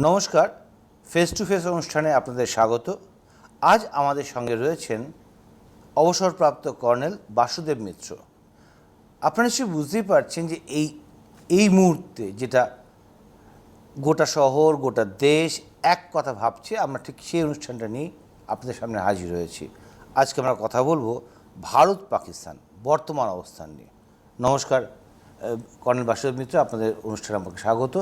নমস্কার, face to face অনুষ্ঠানে আপনাদের স্বাগত। আজ আমাদের সঙ্গে রয়েছেন অবসরপ্রাপ্ত কর্নেল বাসুদেব মিত্র। আপনারা নিশ্চয়ই বুঝতেই পারছেন যে এই মুহূর্তে যেটা গোটা শহর গোটা দেশ এক কথা ভাবছে, আমরা ঠিক সেই অনুষ্ঠানটা নিয়ে আপনাদের সামনে হাজির হয়েছি। আজকে আমরা কথা বলবো ভারত পাকিস্তান বর্তমান অবস্থান নিয়ে। নমস্কার কর্নেল বাসুদেব মিত্র, আপনাদের অনুষ্ঠানে আমাকে স্বাগত।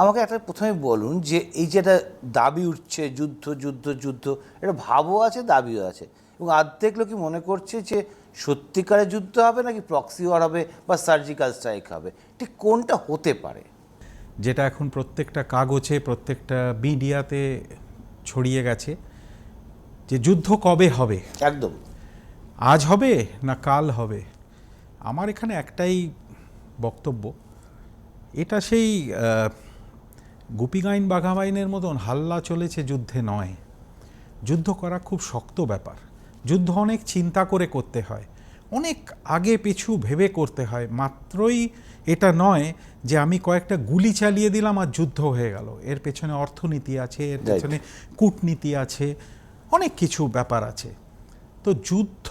আমাকে একটা প্রথমে বলুন যে এই যে একটা দাবি উঠছে যুদ্ধ যুদ্ধ যুদ্ধ, এটা ভাবও আছে দাবিও আছে, এবং অর্ধেক লোকই মনে করছে যে সত্যিকারের যুদ্ধ হবে নাকি প্রক্সি ওয়ার হবে বা সার্জিক্যাল স্ট্রাইক হবে, ঠিক কোনটা হতে পারে? যেটা এখন প্রত্যেকটা কাগজে প্রত্যেকটা মিডিয়াতে ছড়িয়ে গেছে যে যুদ্ধ কবে হবে, একদম আজ হবে না কাল হবে। আমার এখানে একটাই বক্তব্য, এটা সেই গুপিগাইন বাঘাবাইনের মতন হাল্লা চলেছে, যুদ্ধে নয়। যুদ্ধ করা খুব শক্ত ব্যাপার। যুদ্ধ অনেক চিন্তা করে করতে হয়, অনেক আগে পিছু ভেবে করতে হয়। মাত্রই এটা নয় যে আমি কয়েকটা গুলি চালিয়ে দিলাম আর যুদ্ধ হয়ে গেল। এর পেছনে অর্থনীতি আছে, এর পেছনে কূটনীতি আছে, অনেক কিছু ব্যাপার আছে। তো যুদ্ধ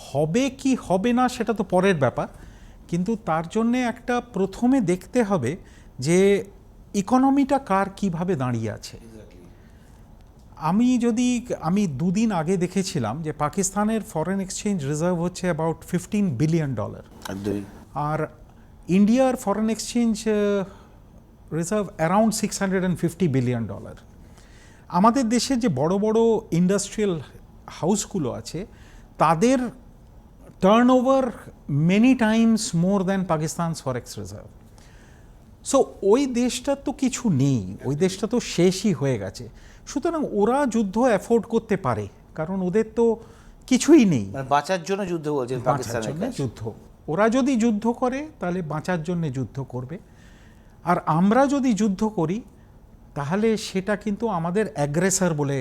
হবে কি হবে না সেটা তো পরের ব্যাপার, কিন্তু তার জন্যে একটা প্রথমে দেখতে হবে যে ইকোনমিটা কার কিভাবে দাঁড়িয়ে আছে। আমি দুদিন আগে দেখেছিলাম যে পাকিস্তানের ফরেন এক্সচেঞ্জ রিজার্ভ হচ্ছে অ্যাবাউট $15 বিলিয়ন, আর ইন্ডিয়ার foreign exchange reserve around $650 billion. আমাদের দেশে যে বড় বড় ইন্ডাস্ট্রিয়াল হাউসগুলো আছে তাদের turnover many times more than Pakistan's ফরেক্স রিজার্ভ। সো ওই দেশটা তো কিছু নেই, ওই দেশটা তো শেষই হয়ে গেছে। সুতরাং ওরা যুদ্ধ অ্যাফোর্ড করতে পারে, কারণ ওদের তো কিছুই নেই। বাঁচার জন্য যুদ্ধ বলছেন, বাঁচার জন্য যুদ্ধ। ওরা যদি যুদ্ধ করে তাহলে বাঁচার জন্য যুদ্ধ করবে, আর আমরা যদি যুদ্ধ করি তাহলে সেটা কিন্তু আমাদের অ্যাগ্রেসর বলে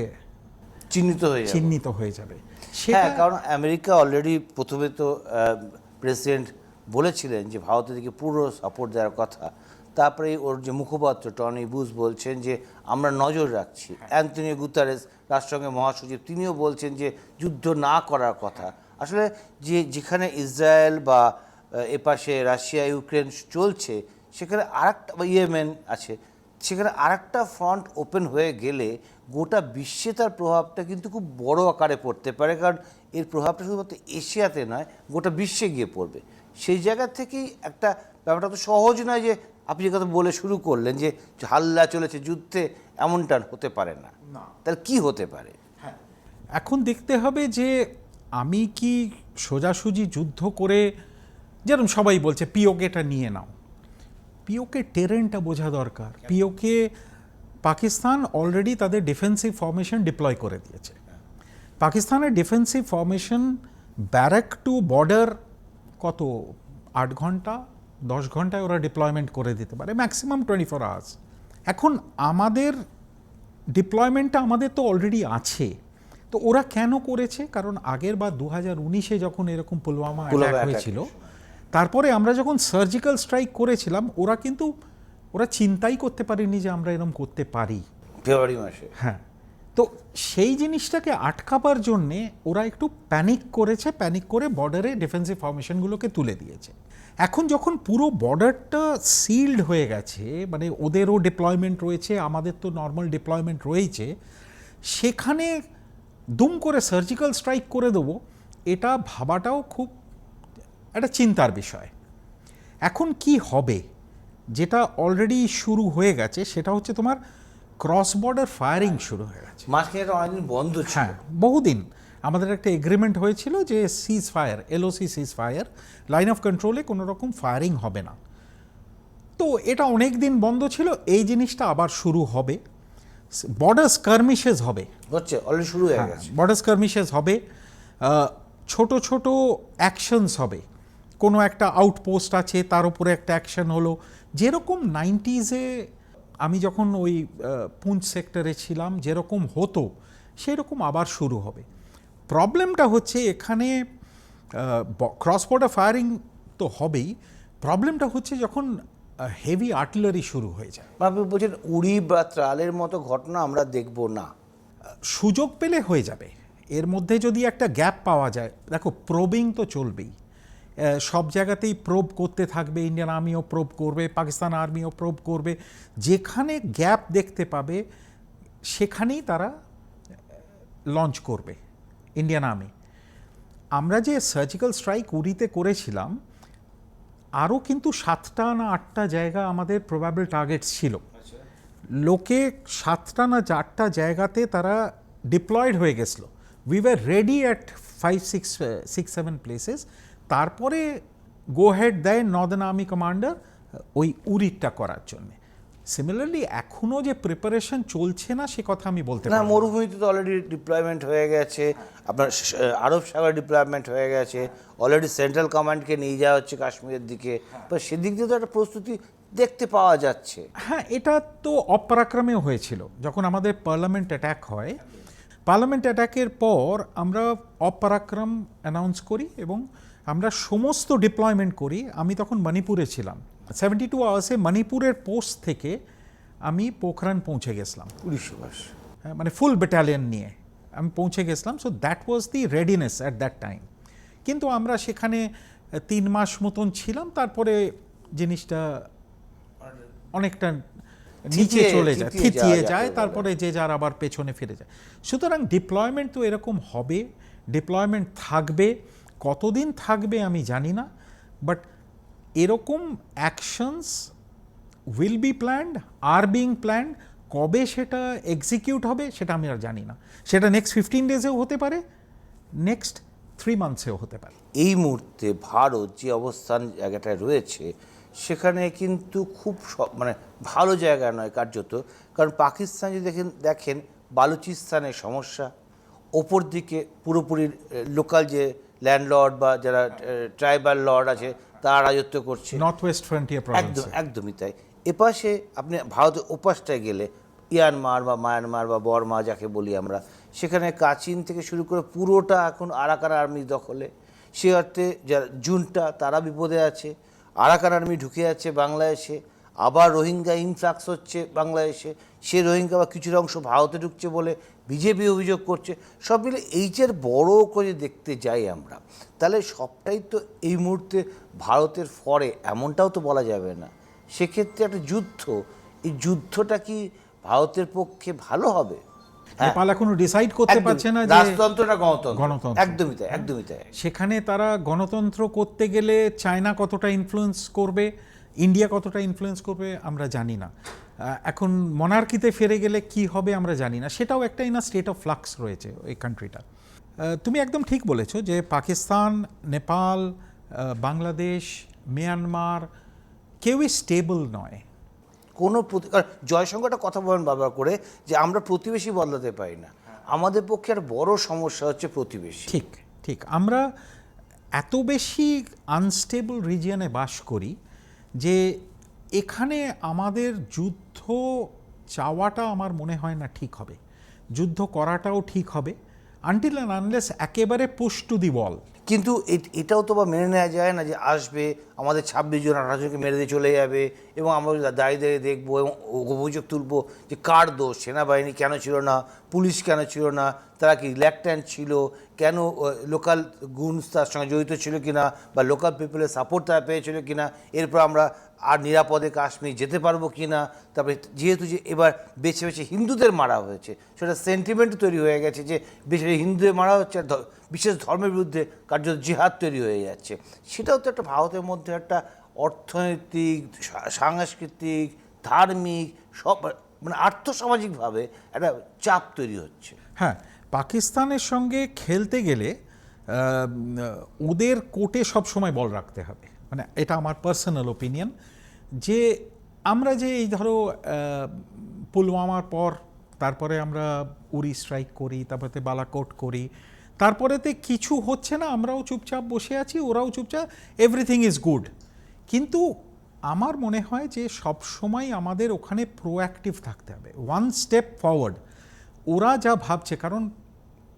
চিহ্নিত হয়ে যাবে। সেটা কারণ আমেরিকা অলরেডি প্রথমে তো প্রেসিডেন্ট বলেছিলেন যে ভারতের দিকে পুরো সাপোর্ট দেওয়ার কথা। তারপরে ওর যে মুখপাত্র টনি বুশ বলছেন যে আমরা নজর রাখছি। অ্যান্টনিও গুতারেস রাষ্ট্রসংঘের মহাসচিব, তিনিও বলছেন যে যুদ্ধ না করার কথা। আসলে যেখানে ইসরায়েল বা এপাশে রাশিয়া ইউক্রেন চলছে, সেখানে আরেকটা ইয়েমেন আছে, সেখানে আরেকটা ফ্রন্ট ওপেন হয়ে গেলে গোটা বিশ্বে তার প্রভাবটা কিন্তু খুব বড় আকারে পড়তে পারে। কারণ এর প্রভাবটা শুধুমাত্র এশিয়াতে নয়, গোটা বিশ্বে গিয়ে পড়বে। সেই জায়গা থেকেই একটা ব্যাপারটা তো সহজ নয় যে আপনি যে কথা বলে শুরু করলেন যে হাল্লা চলেছে যুদ্ধে, এমনটা হতে পারে না। তাহলে কি হতে পারে? হ্যাঁ, এখন দেখতে হবে যে আমি কি সোজাসুজি যুদ্ধ করে, যেরকম সবাই বলছে পিওকেটা নিয়ে নাও, পিওকে টেরেনটা বোঝা দরকার। পিওকে পাকিস্তান অলরেডি তাদের ডিফেন্সিভ ফর্মেশন ডিপ্লয় করে দিয়েছে। পাকিস্তানের defensive formation barrack to border কত 8 ঘন্টা 10 ঘন্টায় ওরা ডিপ্লয়মেন্ট করে দিতে পারে, ম্যাক্সিমাম 24 আওয়ার্স। এখন আমাদের ডিপ্লয়মেন্টটা আমাদের তো অলরেডি আছে। তো ওরা কেন করেছে? কারণ আগের বার 2019-এ যখন এরকম পুলওয়ামা অ্যাটাক হয়েছিল, তারপরে আমরা যখন সার্জিক্যাল স্ট্রাইক করেছিলাম, ওরা চিন্তাই করতে পারেনি যে আমরা এরকম করতে পারি ফেব্রুয়ারি মাসে। হ্যাঁ, তো সেই জিনিসটাকে আটকাবার জন্যে ওরা একটু প্যানিক করেছে, প্যানিক করে বর্ডারে ডিফেন্সিভ ফর্মেশনগুলোকে তুলে দিয়েছে। এখন যখন পুরো বর্ডারটা সিল্ড হয়ে গেছে, মানে ওদেরও ডিপ্লয়মেন্ট রয়েছে, আমাদের তো নর্মাল ডিপ্লয়মেন্ট রয়েছে, সেখানে দুম করে সার্জিক্যাল স্ট্রাইক করে দেবো, এটা ভাবাটাও খুব একটা চিন্তার বিষয়। এখন কি হবে, যেটা অলরেডি শুরু হয়ে গেছে সেটা হচ্ছে তোমার ক্রস বর্ডার ফায়ারিং শুরু হয়ে গেছে। মাঝখানে অনেকদিন বন্ধ ছিল। হ্যাঁ, বহুদিন আমাদের একটা এগ্রিমেন্ট হয়েছিল যে সিজ fire, LOC seize fire, line of কন্ট্রোলে কোনো রকম ফায়ারিং হবে না। তো এটা অনেক দিন বন্ধ ছিল, এই জিনিসটা আবার শুরু হবে। বর্ডার স্কারমিশেস হবে, হচ্ছে অলরেডি শুরু হয়ে গেছে। বর্ডার স্কারমিশেস হবে, ছোট ছোট অ্যাকশনস হবে। কোনো একটা আউটপোস্ট আছে, তার উপরে একটা অ্যাকশন হলো, যেরকম 90s-এ আমি যখন ওই পুঞ্চ সেক্টরে ছিলাম যেরকম হতো সেরকম আবার শুরু হবে। প্রবলেমটা হচ্ছে এখানে ক্রস বর্ডার ফায়ারিং তো হবেই, প্রবলেমটা হচ্ছে যখন হেভি আর্টিলারি শুরু হয়ে যায়। আপনি বলছেন উড়ি বা ত্রালের মতো ঘটনা আমরা দেখব না? সুযোগ পেলে হয়ে যাবে। এর মধ্যে যদি একটা গ্যাপ পাওয়া যায়, দেখো প্রোবিং তো চলবেই, সব জায়গাতেই প্রোব করতে থাকবে, ইন্ডিয়ান আর্মিও প্রোব করবে, পাকিস্তান আর্মিও প্রোব করবে, যেখানে গ্যাপ দেখতে পাবে সেখানেই তারা লঞ্চ করবে ইন্ডিয়ান আর্মি। আমরা যে সার্জিক্যাল স্ট্রাইক উড়িতে করেছিলাম, আরও কিন্তু 7টা না 8টা জায়গা আমাদের প্রবাবল টার্গেটস ছিল। লোকে 7টা না 8টা জায়গাতে তারা ডিপ্লয়েড হয়ে গেছিলো। We were ready at 5-6-7 places. তারপরে গো হেড দেয় নর্দার্ন আর্মি কমান্ডার ওই উড়িটা করার জন্যে। সিমিলারলি এখনও যে প্রিপারেশন চলছে না সে কথা আমি বলতে না, পারি না। মরুভূমিতে তো অলরেডি ডিপ্লয়মেন্ট হয়ে গেছে, আপনার আরব সাগরে ডিপ্লয়মেন্ট হয়ে গেছে, অলরেডি সেন্ট্রাল কমান্ডকে নিয়ে যাওয়া হচ্ছে কাশ্মীরের দিকে, তো সেদিক দিয়ে তো একটা প্রস্তুতি দেখতে পাওয়া যাচ্ছে। হ্যাঁ, এটা তো অপরাক্রমেও হয়েছিল যখন আমাদের পার্লামেন্ট অ্যাটাক হয়। পার্লামেন্ট অ্যাটাকের পর আমরা অপরাক্রম অ্যানাউন্স করি এবং আমরা সমস্ত ডিপ্লয়মেন্ট করি। আমি তখন মণিপুরে ছিলাম। 72 আওয়ার্সে মণিপুরের পোস্ট থেকে আমি পোখরান পৌঁছে গেছিলাম, মানে ফুল ব্যাটালিয়ন নিয়ে আমি পৌঁছে গেছিলাম। So that was the readiness at that time. কিন্তু আমরা সেখানে 3 মাস মতন ছিলাম, তারপরে জিনিসটা অনেকটা নিচে চলে যায়, থিতিয়ে যায়, তারপরে যে যার আবার পেছনে ফিরে যায়। সুতরাং ডিপ্লয়মেন্ট তো এরকম হবে, ডিপ্লয়মেন্ট থাকবে, কতদিন থাকবে আমি জানি না, বাট এরকম actions will be planned, are being planned. কবে সেটা এক্সিকিউট হবে সেটা আমি আর জানি না। সেটা নেক্সট 15 ডেজেও হতে পারে, নেক্সট 3 মান্থসেও হতে পারে। এই মুহূর্তে ভারত যে অবস্থান জায়গাটায় রয়েছে সেখানে কিন্তু খুব মানে ভালো জায়গা নয় কার্যত। কারণ পাকিস্তান যদি দেখেন বালুচিস্তানের সমস্যা, ওপর দিকে পুরোপুরি লোকাল যে ল্যান্ডলর্ড বা যারা ট্রাইবাল লর্ড আছে তারা রাজত্ব করছে, নর্থ ওয়েস্ট ফ্রন্টিয়ার প্রভিন্সে। একদমই তাই। এপাশে আপনি ভারতের ওপাশটায় গেলে ইয়ানমার বা মায়ানমার বা বর্মা যাকে বলি আমরা, সেখানে কাচিন থেকে শুরু করে পুরোটা এখন আরাকান আর্মি দখলে। সে অর্থে যারা জুনটা তারা বিপদে আছে, আরাকান আর্মি ঢুকে যাচ্ছে বাংলাদেশে, আবার রোহিঙ্গা ইনফ্লাক্স হচ্ছে বাংলাদেশে, সে রোহিঙ্গা বা কিছুর অংশ ভারতে ঢুকছে বলে বিজেপি অভিযোগ করছে। সব মিলে এই যে বড় করে দেখতে যাই আমরা, তাহলে সবটাই তো এই মুহূর্তে ভারতের ফরে এমনটাও তো বলা যাবে না। সেক্ষেত্রে একটা যুদ্ধ, এই যুদ্ধটা কি ভারতের পক্ষে ভালো হবে? নেপাল এখনো ডিসাইড করতে পারছে না যে রাজতন্ত্র না গণতন্ত্র। গণতন্ত্র। একদমই তাই। সেখানে তারা গণতন্ত্র করতে গেলে চায়না কতটা ইনফ্লুয়েন্স করবে, ইন্ডিয়া কতটা ইনফ্লুয়েন্স করবে আমরা জানি না। এখন মনার্কিতে ফিরে গেলে কি হবে আমরা জানি না। সেটাও একটা স্টেট অফ ফ্লাক্স রয়েছে ওই কান্ট্রিটা। তুমি একদম ঠিক বলেছো যে পাকিস্তান, নেপাল, বাংলাদেশ, মিয়ানমার কেউই স্টেবল নয়। কোনো জয়শঙ্করটা কথা বলেন বারবার করে যে আমরা প্রতিবেশী বদলাতে পারি না। আমাদের পক্ষে আর বড় সমস্যা হচ্ছে প্রতিবেশী। ঠিক ঠিক, আমরা এত বেশি আনস্টেবল রিজিয়নে বাস করি যে এখানে আমাদের যুদ্ধ চাওয়াটা আমার মনে হয় না ঠিক হবে। যুদ্ধ করাটাও ঠিক হবে আনটিল অ্যান্ড আনলেস একেবারে পুশ টু দি ওয়াল। কিন্তু এটাও তো বা মেনে নেওয়া যায় না যে আসবে আমাদের 26 জন 18 জনকে মেরে দিয়ে চলে যাবে এবং আমরা দাঁড়িয়ে দাঁড়িয়ে দেখবো এবং অভিযোগ তুলবো যে কার দোষ, সেনাবাহিনী কেন ছিল না, পুলিশ কেন ছিল না, তারা কি রিল্যাক্ট্যান্ট ছিল, কেন লোকাল গুনস তার সঙ্গে জড়িত ছিল কিনা বা লোকাল পিপলের সাপোর্ট তারা পেয়েছিল কিনা, এরপর আমরা আর নিরাপদে কাশ্মীর যেতে পারবো কি না। তারপরে যেহেতু যে এবার বেছে বেছে হিন্দুদের মারা হয়েছে, সেটা সেন্টিমেন্ট তৈরি হয়ে গেছে যে বেছে হিন্দুদের মারা হচ্ছে, বিশেষ ধর্মের বিরুদ্ধে কার্যত জিহাদ তৈরি হয়ে যাচ্ছে। সেটাও তো একটা ভারতের মধ্যে একটা অর্থনৈতিক, সাংস্কৃতিক, ধার্মিক সব মানে আর্থসামাজিকভাবে একটা চাপ তৈরি হচ্ছে। হ্যাঁ, পাকিস্তানের সঙ্গে খেলতে গেলে ওদের কোর্টে সবসময় বল রাখতে হবে। মানে এটা আমার পার্সোনাল ওপিনিয়ন যে আমরা যে এই ধরো পুলওয়ামার পর তারপরে আমরা উরি স্ট্রাইক করি, তারপরে বালাকোট করি, তারপরেতে কিছু হচ্ছে না, আমরাও চুপচাপ বসে আছি, ওরাও চুপচাপ, এভরিথিং ইজ গুড। কিন্তু আমার মনে হয় যে সবসময় আমাদের ওখানে প্রোঅ্যাক্টিভ থাকতে হবে, ওয়ান স্টেপ ফরওয়ার্ড। ওরা যা ভাবছে, কারণ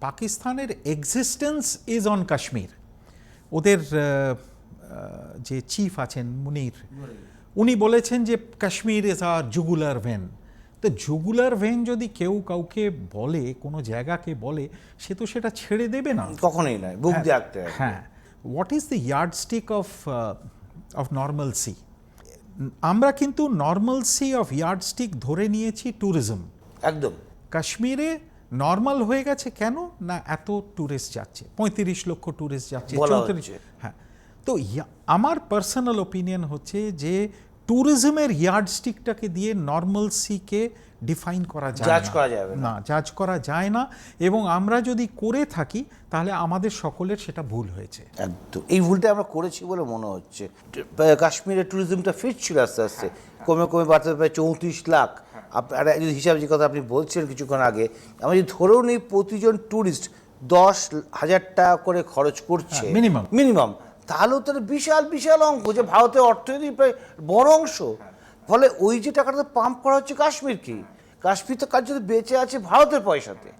পাকিস্তানের এক্সিস্টেন্স ইজ অন কাশ্মীর। ওদের যে চিফ আছেন মুনির, উনি বলেছেন যে Kashmir is a jugular vein. তো জুগুলার ভেন যদি কেউ কাউকে বলে, কোনো জায়গাকে বলে, সে তো সেটা ছেড়ে দেবে না। কখনোই নয়, বুক দিয়ে আঁকতে হবে। হ্যাঁ, what is the ইয়ার্ডস্টিক of normalcy? আমরা কিন্তু নর্মালসি অফ ইয়ার্ডস্টিক ধরে নিয়েছি ট্যুরিজম। একদম। কাশ্মীরে নর্মাল হয়ে গেছে কেন না, এত ট্যুরিস্ট যাচ্ছে, 35 লক্ষ ট্যুরিস্ট যাচ্ছে, বলা 34। হচ্ছে। হ্যাঁ, তো আমার পার্সোনাল ওপিনিয়ন হচ্ছে যে ট্যুরিজমের ইয়ার্ডস্টিকটাকে দিয়ে নর্মালসিকে ডিফাইন করা যায় জাজ করা যাবে না। না, জাজ করা যায় না। এবং আমরা যদি করে থাকি তাহলে আমাদের সকলের সেটা ভুল হয়েছে। একদম, এই ভুলটা আমরা করেছি বলে মনে হচ্ছে। কাশ্মীরের ট্যুরিজমটা ফিরছিল আস্তে আস্তে, কমে কমে বাড়তে প্রায় 34 লাখ। আর যদি হিসাব যে কথা আপনি বলছেন কিছুক্ষণ আগে, আমরা যদি ধরেও নিই প্রতিজন ট্যুরিস্ট 10,000 টাকা করে খরচ করছে মিনিমাম, তাহলেও তার বিশাল বিশাল অঙ্ক, যে ভারতের অর্থনীতির প্রায় বড় অংশ। ফলে ওই যে টাকাটা পাম্প করা হচ্ছে কাশ্মীর, কি কাশ্মীর তো কাজ যদি বেঁচে আছে ভারতের পয়সাতে,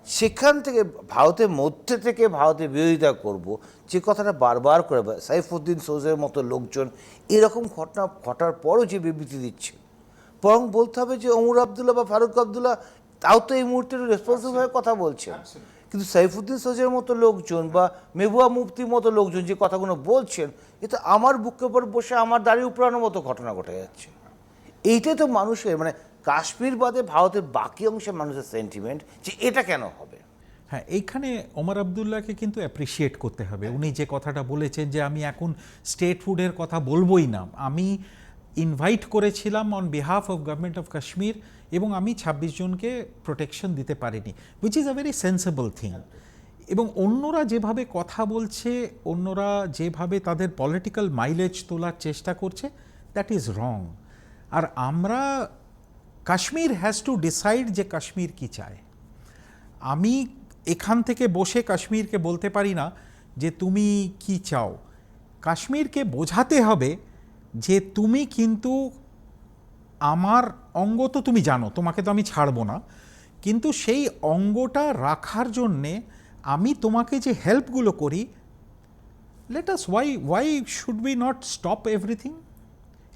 সেখান থেকে ভারতের মধ্যে থেকে ভারতের বিরোধিতা করব, যে কথাটা বারবার করে সাইফুদ্দিন সোজের মতো লোকজন এরকম ঘটনা ঘটার পরও যে বিবৃতি দিচ্ছে, বরং বলতে হবে যে ওমর আবদুল্লাহ বা ফারুক আবদুল্লাহ তাও তো এই মুহূর্তে রেসপন্সিবল হয়ে কথা বলছেন। কিন্তু সাইফুদ্দিন সোজের মতো লোকজন বা মেহবুবা মুফতির মতো লোকজন যে কথাগুলো বলছেন, এটা আমার বুকের উপর বসে আমার দাড়ি উপরানোর মতো ঘটনা ঘটে যাচ্ছে। এইটাই তো মানুষের, মানে কাশ্মীর বাদে ভারতের বাকি অংশের মানুষের সেন্টিমেন্ট, যে এটা কেন হবে। হ্যাঁ, এইখানে ওমর আবদুল্লাহকে কিন্তু অ্যাপ্রিসিয়েট করতে হবে। উনি যে কথাটা বলেছেন যে আমি এখন স্টেট ফুডের কথা বলবোই না, আমি ইনভাইট করেছিলাম on behalf of government of Kashmir এবং আমি 26 জনকে প্রোটেকশন দিতে পারিনি, which is a very sensible thing. এবং অন্যরা যেভাবে কথা বলছে, অন্যরা যেভাবে তাদের পলিটিক্যাল মাইলেজ তোলার চেষ্টা করছে, দ্যাট ইজ রং। আর আমরা, কাশ্মীর হ্যাজ টু ডিসাইড যে কাশ্মীর কি চায়। আমি এখান থেকে বসে কাশ্মীরকে বলতে পারি না যে তুমি কি চাও। কাশ্মীরকে বোঝাতে হবে যে তুমি কিন্তু আমার অঙ্গ তো তুমি জানো, তোমাকে তো আমি ছাড়বো না, কিন্তু সেই অঙ্গটা রাখার জন্যে আমি তোমাকে যে হেল্পগুলো করি, let us why should we not stop everything?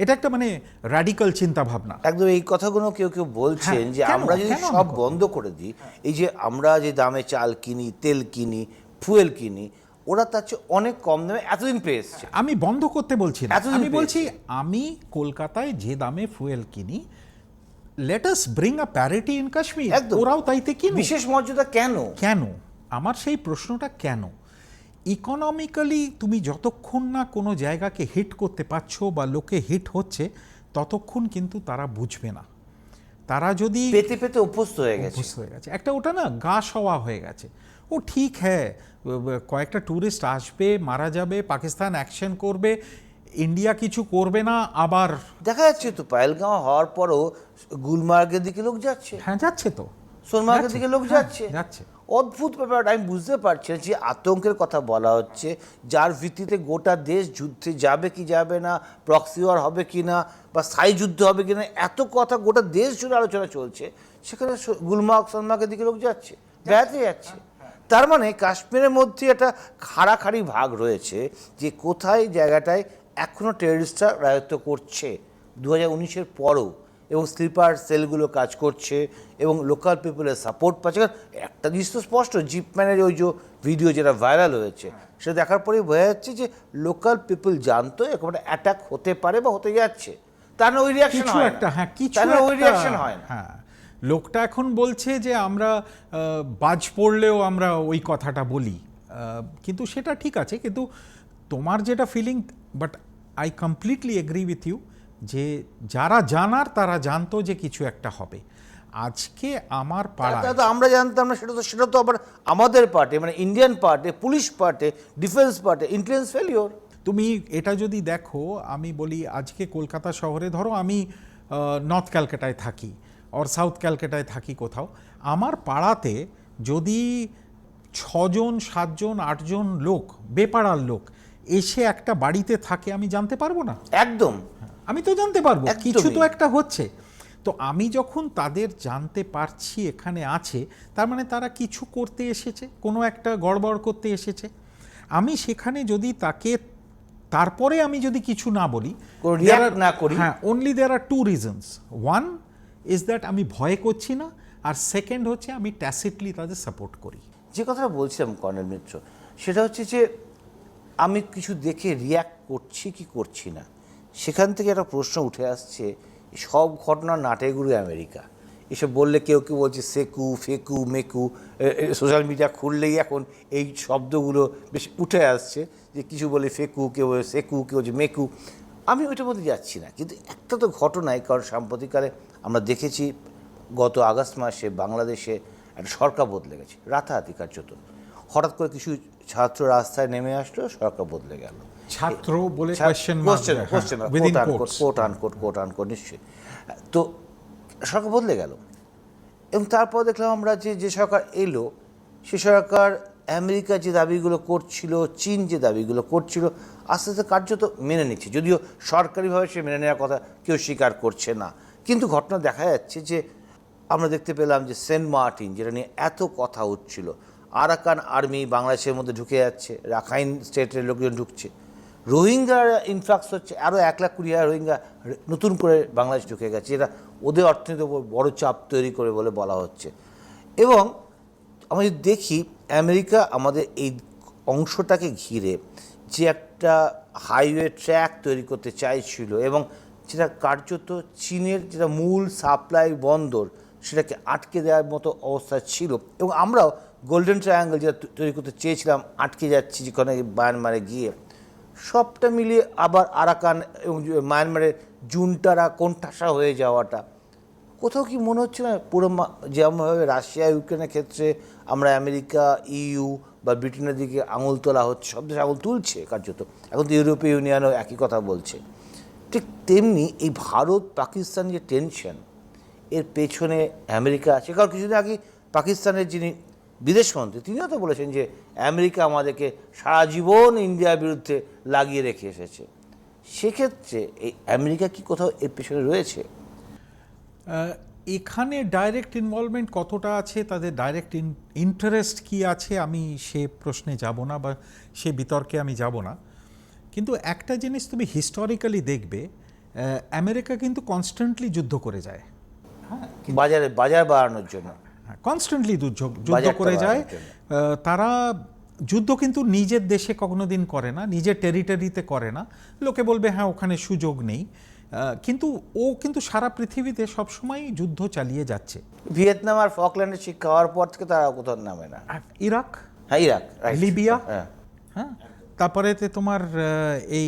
এটা একটা মানে র্যাডিক্যাল চিন্তা ভাবনা। একদম, এই কথাগুলো কেউ কেউ বলছেন যে আমরা যদি সব বন্ধ করে দিই, এই যে আমরা যে দামে চাল কিনি, তেল কিনি, ফুয়েল কিনি, ওরা তার চেয়ে অনেক কম দামে এতদিন পেয়ে এসছে। আমি বন্ধ করতে বলছি না, এতদিন আমি বলছি আমি কলকাতায় যে দামে ফুয়েল কিনি, let us bring a parity in Kashmir. একদম। ওরাও তাইতে কিনুক। বিশেষ মর্যাদা কেন? কেন? আমার সেই প্রশ্নটা কেন। ইকোনমিক্যালি তুমি যতক্ষণ না কোনো জায়গাকে হিট করতে পারছো বা লোকে হিট হচ্ছে, ততক্ষণ কিন্তু তারা বুঝবে না। তারা যদি পেতে পেতে অভ্যস্ত হয়ে গেছে, একটা ওটা না গা সওয়া হয়ে গেছে। ও ঠিক হ্যাঁ, কয়েকটা ট্যুরিস্ট আসবে, মারা যাবে, পাকিস্তান অ্যাকশন করবে, ইন্ডিয়া কিছু করবে না, আবার দেখা যাচ্ছে তো পায়েলগাঁও হওয়ার পরও গুলমার্গের দিকে লোক যাচ্ছে। হ্যাঁ, যাচ্ছে তো, সোনমার্গের দিকে লোক যাচ্ছে। যাচ্ছে। অদ্ভুত ব্যাপারটা আমি বুঝতে পারছি না, যে আতঙ্কের কথা বলা হচ্ছে, যার ভিত্তিতে গোটা দেশ যুদ্ধে যাবে কি যাবে না, প্রক্সি ওয়ার হবে কি না, বা স্থায়ী যুদ্ধ হবে কি না, এত কথা গোটা দেশ জুড়ে আলোচনা চলছে, সেখানে গুলমার্গ সোনমার্গের দিকে লোক যাচ্ছে, বেড়াতে যাচ্ছে। তার মানে কাশ্মীরের মধ্যে একটা খাড়াখাড়ি ভাগ রয়েছে, যে কোথায় জায়গাটায় এখনও টেররিস্টরা রাজত্ব করছে 2019-এর পরও, এবং স্লিপার সেলগুলো কাজ করছে এবং লোকাল পিপলের সাপোর্ট পাচ্ছে। কারণ একটা জিনিস তো স্পষ্ট, জিপম্যানের ওই যে ভিডিও যেটা ভাইরাল হয়েছে, সেটা দেখার পরেই বোঝা যাচ্ছে যে লোকাল পিপল জানতো এরকম একটা অ্যাটাক হতে পারে বা হতে যাচ্ছে, তার ওই রিয়াকশন হয় না। হ্যাঁ, কিছু ওই রিয়াকশন হয় না। হ্যাঁ, লোকটা এখন বলছে যে আমরা বাজ পড়লেও আমরা ওই কথাটা বলি, কিন্তু সেটা ঠিক আছে, কিন্তু তোমার যেটা feeling, but I completely agree with you যে যারা জানার তারা জানতো যে কিছু একটা হবে। আজকে আমার পাড়ায় আমরা জানতাম না, সেটা তো আবার আমাদের পার্টে, মানে ইন্ডিয়ান পার্টে, পুলিশ পার্টে, ডিফেন্স পার্টে ইন্টেলিজেন্স ফেলিওর। তুমি এটা যদি দেখো, আমি বলি আজকে কলকাতা শহরে, ধরো আমি নর্থ ক্যালকাটায় থাকি আর সাউথ ক্যালকাটায় থাকি কোথাও, আমার পাড়াতে যদি 6 জন 7 জন 8 জন লোক, বেপাড়ার লোক এসে একটা বাড়িতে থাকে, আমি জানতে পারবো না? একদম, আমি তো জানতে পারবো কিছু তো একটা হচ্ছে। তো আমি যখন তাদের জানতে পারছি এখানে আছে, তার মানে তারা কিছু করতে এসেছে, কোনো একটা গড়বড় করতে এসেছে। আমি সেখানে যদি তারপরে আমি যদি কিছু না বলি, কোনো react না করি। হ্যাঁ, only there are two reasons. One is that আমি ভয় করছি না, আর সেকেন্ড হচ্ছে আমি ট্যাসিটলি তাদের সাপোর্ট করি। যে কথাটা বলছিলাম কর্নেল মিত্র, সেটা হচ্ছে যে আমি কিছু দেখে রিয়্যাক্ট করছি কি করছি না, সেখান থেকে একটা প্রশ্ন উঠে আসছে, সব ঘটনার নাটেগুরু আমেরিকা। এসব বললে কেউ কেউ বলছে সেকু, ফেকু, মেকু, সোশ্যাল মিডিয়া খুললেই এখন এই শব্দগুলো বেশ উঠে আসছে, যে কিছু বলে ফেকু, কেউ বলে সেকু, কেউ বলছে মেকু। আমি ওইটার মধ্যে যাচ্ছি না, কিন্তু একটা তো ঘটনায়, কারণ সাম্প্রতিককালে আমরা দেখেছি গত আগস্ট মাসে বাংলাদেশে একটা সরকার বদলে গেছে, রাতারাতি কার্যত। হঠাৎ করে কিছু ছাত্র রাস্তায় নেমে আসলো, সরকার বদলে গেল। ছাত্র বলে কোয়েশ্চেন কোট আনকোট নিশ্চয়ই। তো সরকার বদলে গেল, এবং তারপর দেখলাম আমরা যে সরকার এলো, সে সরকার আমেরিকা যে দাবিগুলো করছিল, চীন যে দাবিগুলো করছিল, আস্তে আস্তে কার্যত মেনে নিচ্ছে, যদিও সরকারিভাবে সে মেনে নেওয়ার কথা কেউ স্বীকার করছে না। কিন্তু ঘটনা দেখা যাচ্ছে যে আমরা দেখতে পেলাম যে সেন্ট মার্টিন, যেটা নিয়ে এত কথা হচ্ছিল, আরাকান আর্মি বাংলাদেশের মধ্যে ঢুকে যাচ্ছে, রাখাইন স্টেটের লোকজন ঢুকছে, রোহিঙ্গার ইনফ্লাক্স হচ্ছে, আরও 1,20,000 রোহিঙ্গা নতুন করে বাংলাদেশ ঢুকে গেছে, যেটা ওদের অর্থনীতির উপর বড় চাপ তৈরি করে বলে বলা হচ্ছে। এবং আমরা যদি দেখি আমেরিকা আমাদের এই অংশটাকে ঘিরে যে একটা হাইওয়ে ট্র্যাক তৈরি করতে চাইছিল, এবং যেটা কার্যত চীনের যেটা মূল সাপ্লাই বন্দর, সেটাকে আটকে দেওয়ার মতো অবস্থা ছিল, এবং আমরাও গোল্ডেন ট্রায়াঙ্গেল যেটা তৈরি করতে চেয়েছিলাম আটকে যাচ্ছি যেখানে মায়ানমারে গিয়ে। সবটা মিলিয়ে আবার আরাকান এবং মায়ানমারের জুনটারা কোণঠাসা হয়ে যাওয়াটা, কোথাও কি মনে হচ্ছে না পুরো যেমনভাবে রাশিয়া ইউক্রেনের ক্ষেত্রে আমরা আমেরিকা, ইইউ বা ব্রিটেনের দিকে আঙুল তোলা হচ্ছে, সব দেশে আঙুল তুলছে কার্যত, এখন তো ইউরোপীয় ইউনিয়নও একই কথা বলছে, ঠিক তেমনি এই ভারত পাকিস্তান যে টেনশন, এর পেছনে আমেরিকা আছে। কারণ কিছুদিন আগে পাকিস্তানের যিনি বিদেশমন্ত্রী, তিনিও তো বলেছেন যে আমেরিকা আমাদেরকে সারা জীবন ইন্ডিয়ার বিরুদ্ধে লাগিয়ে রেখে এসেছে। সেক্ষেত্রে এই আমেরিকা কি কোথাও এর পেছনে রয়েছে? এখানে ডাইরেক্ট ইনভলভমেন্ট কতটা আছে, তাদের ডাইরেক্ট ইন্টারেস্ট কি আছে, আমি সে প্রশ্নে যাব না বা সে বিতর্কে আমি যাব না। কিন্তু একটা জিনিস তুমি হিস্টোরিক্যালি দেখবে, আমেরিকা কিন্তু কনস্ট্যান্টলি যুদ্ধ করে যায়। বাজার বাড়ানোর জন্য কনস্ট্যান্টলি যুদ্ধ বাজারটা করে যায়। বাড়ানোর জন্য। তারা যুদ্ধ কিন্তু নিজের দেশে কখনো দিন করে না, নিজের টেরিটরিতে করে না। লোকে বলবে হ্যাঁ ওখানে সুযোগ নেই, কিন্তু ও কিন্তু সারা পৃথিবীতে সবসময় যুদ্ধ চালিয়ে যাচ্ছে। ভিয়েতনাম আর ফকল্যান্ডের শিক্ষা হওয়ার পর থেকে তারা কোথাও নামে না। ইরাক, হ্যাঁ ইরাক, right. লিবিয়া, হ্যাঁ, হ্যাঁ, তারপরে তোমার এই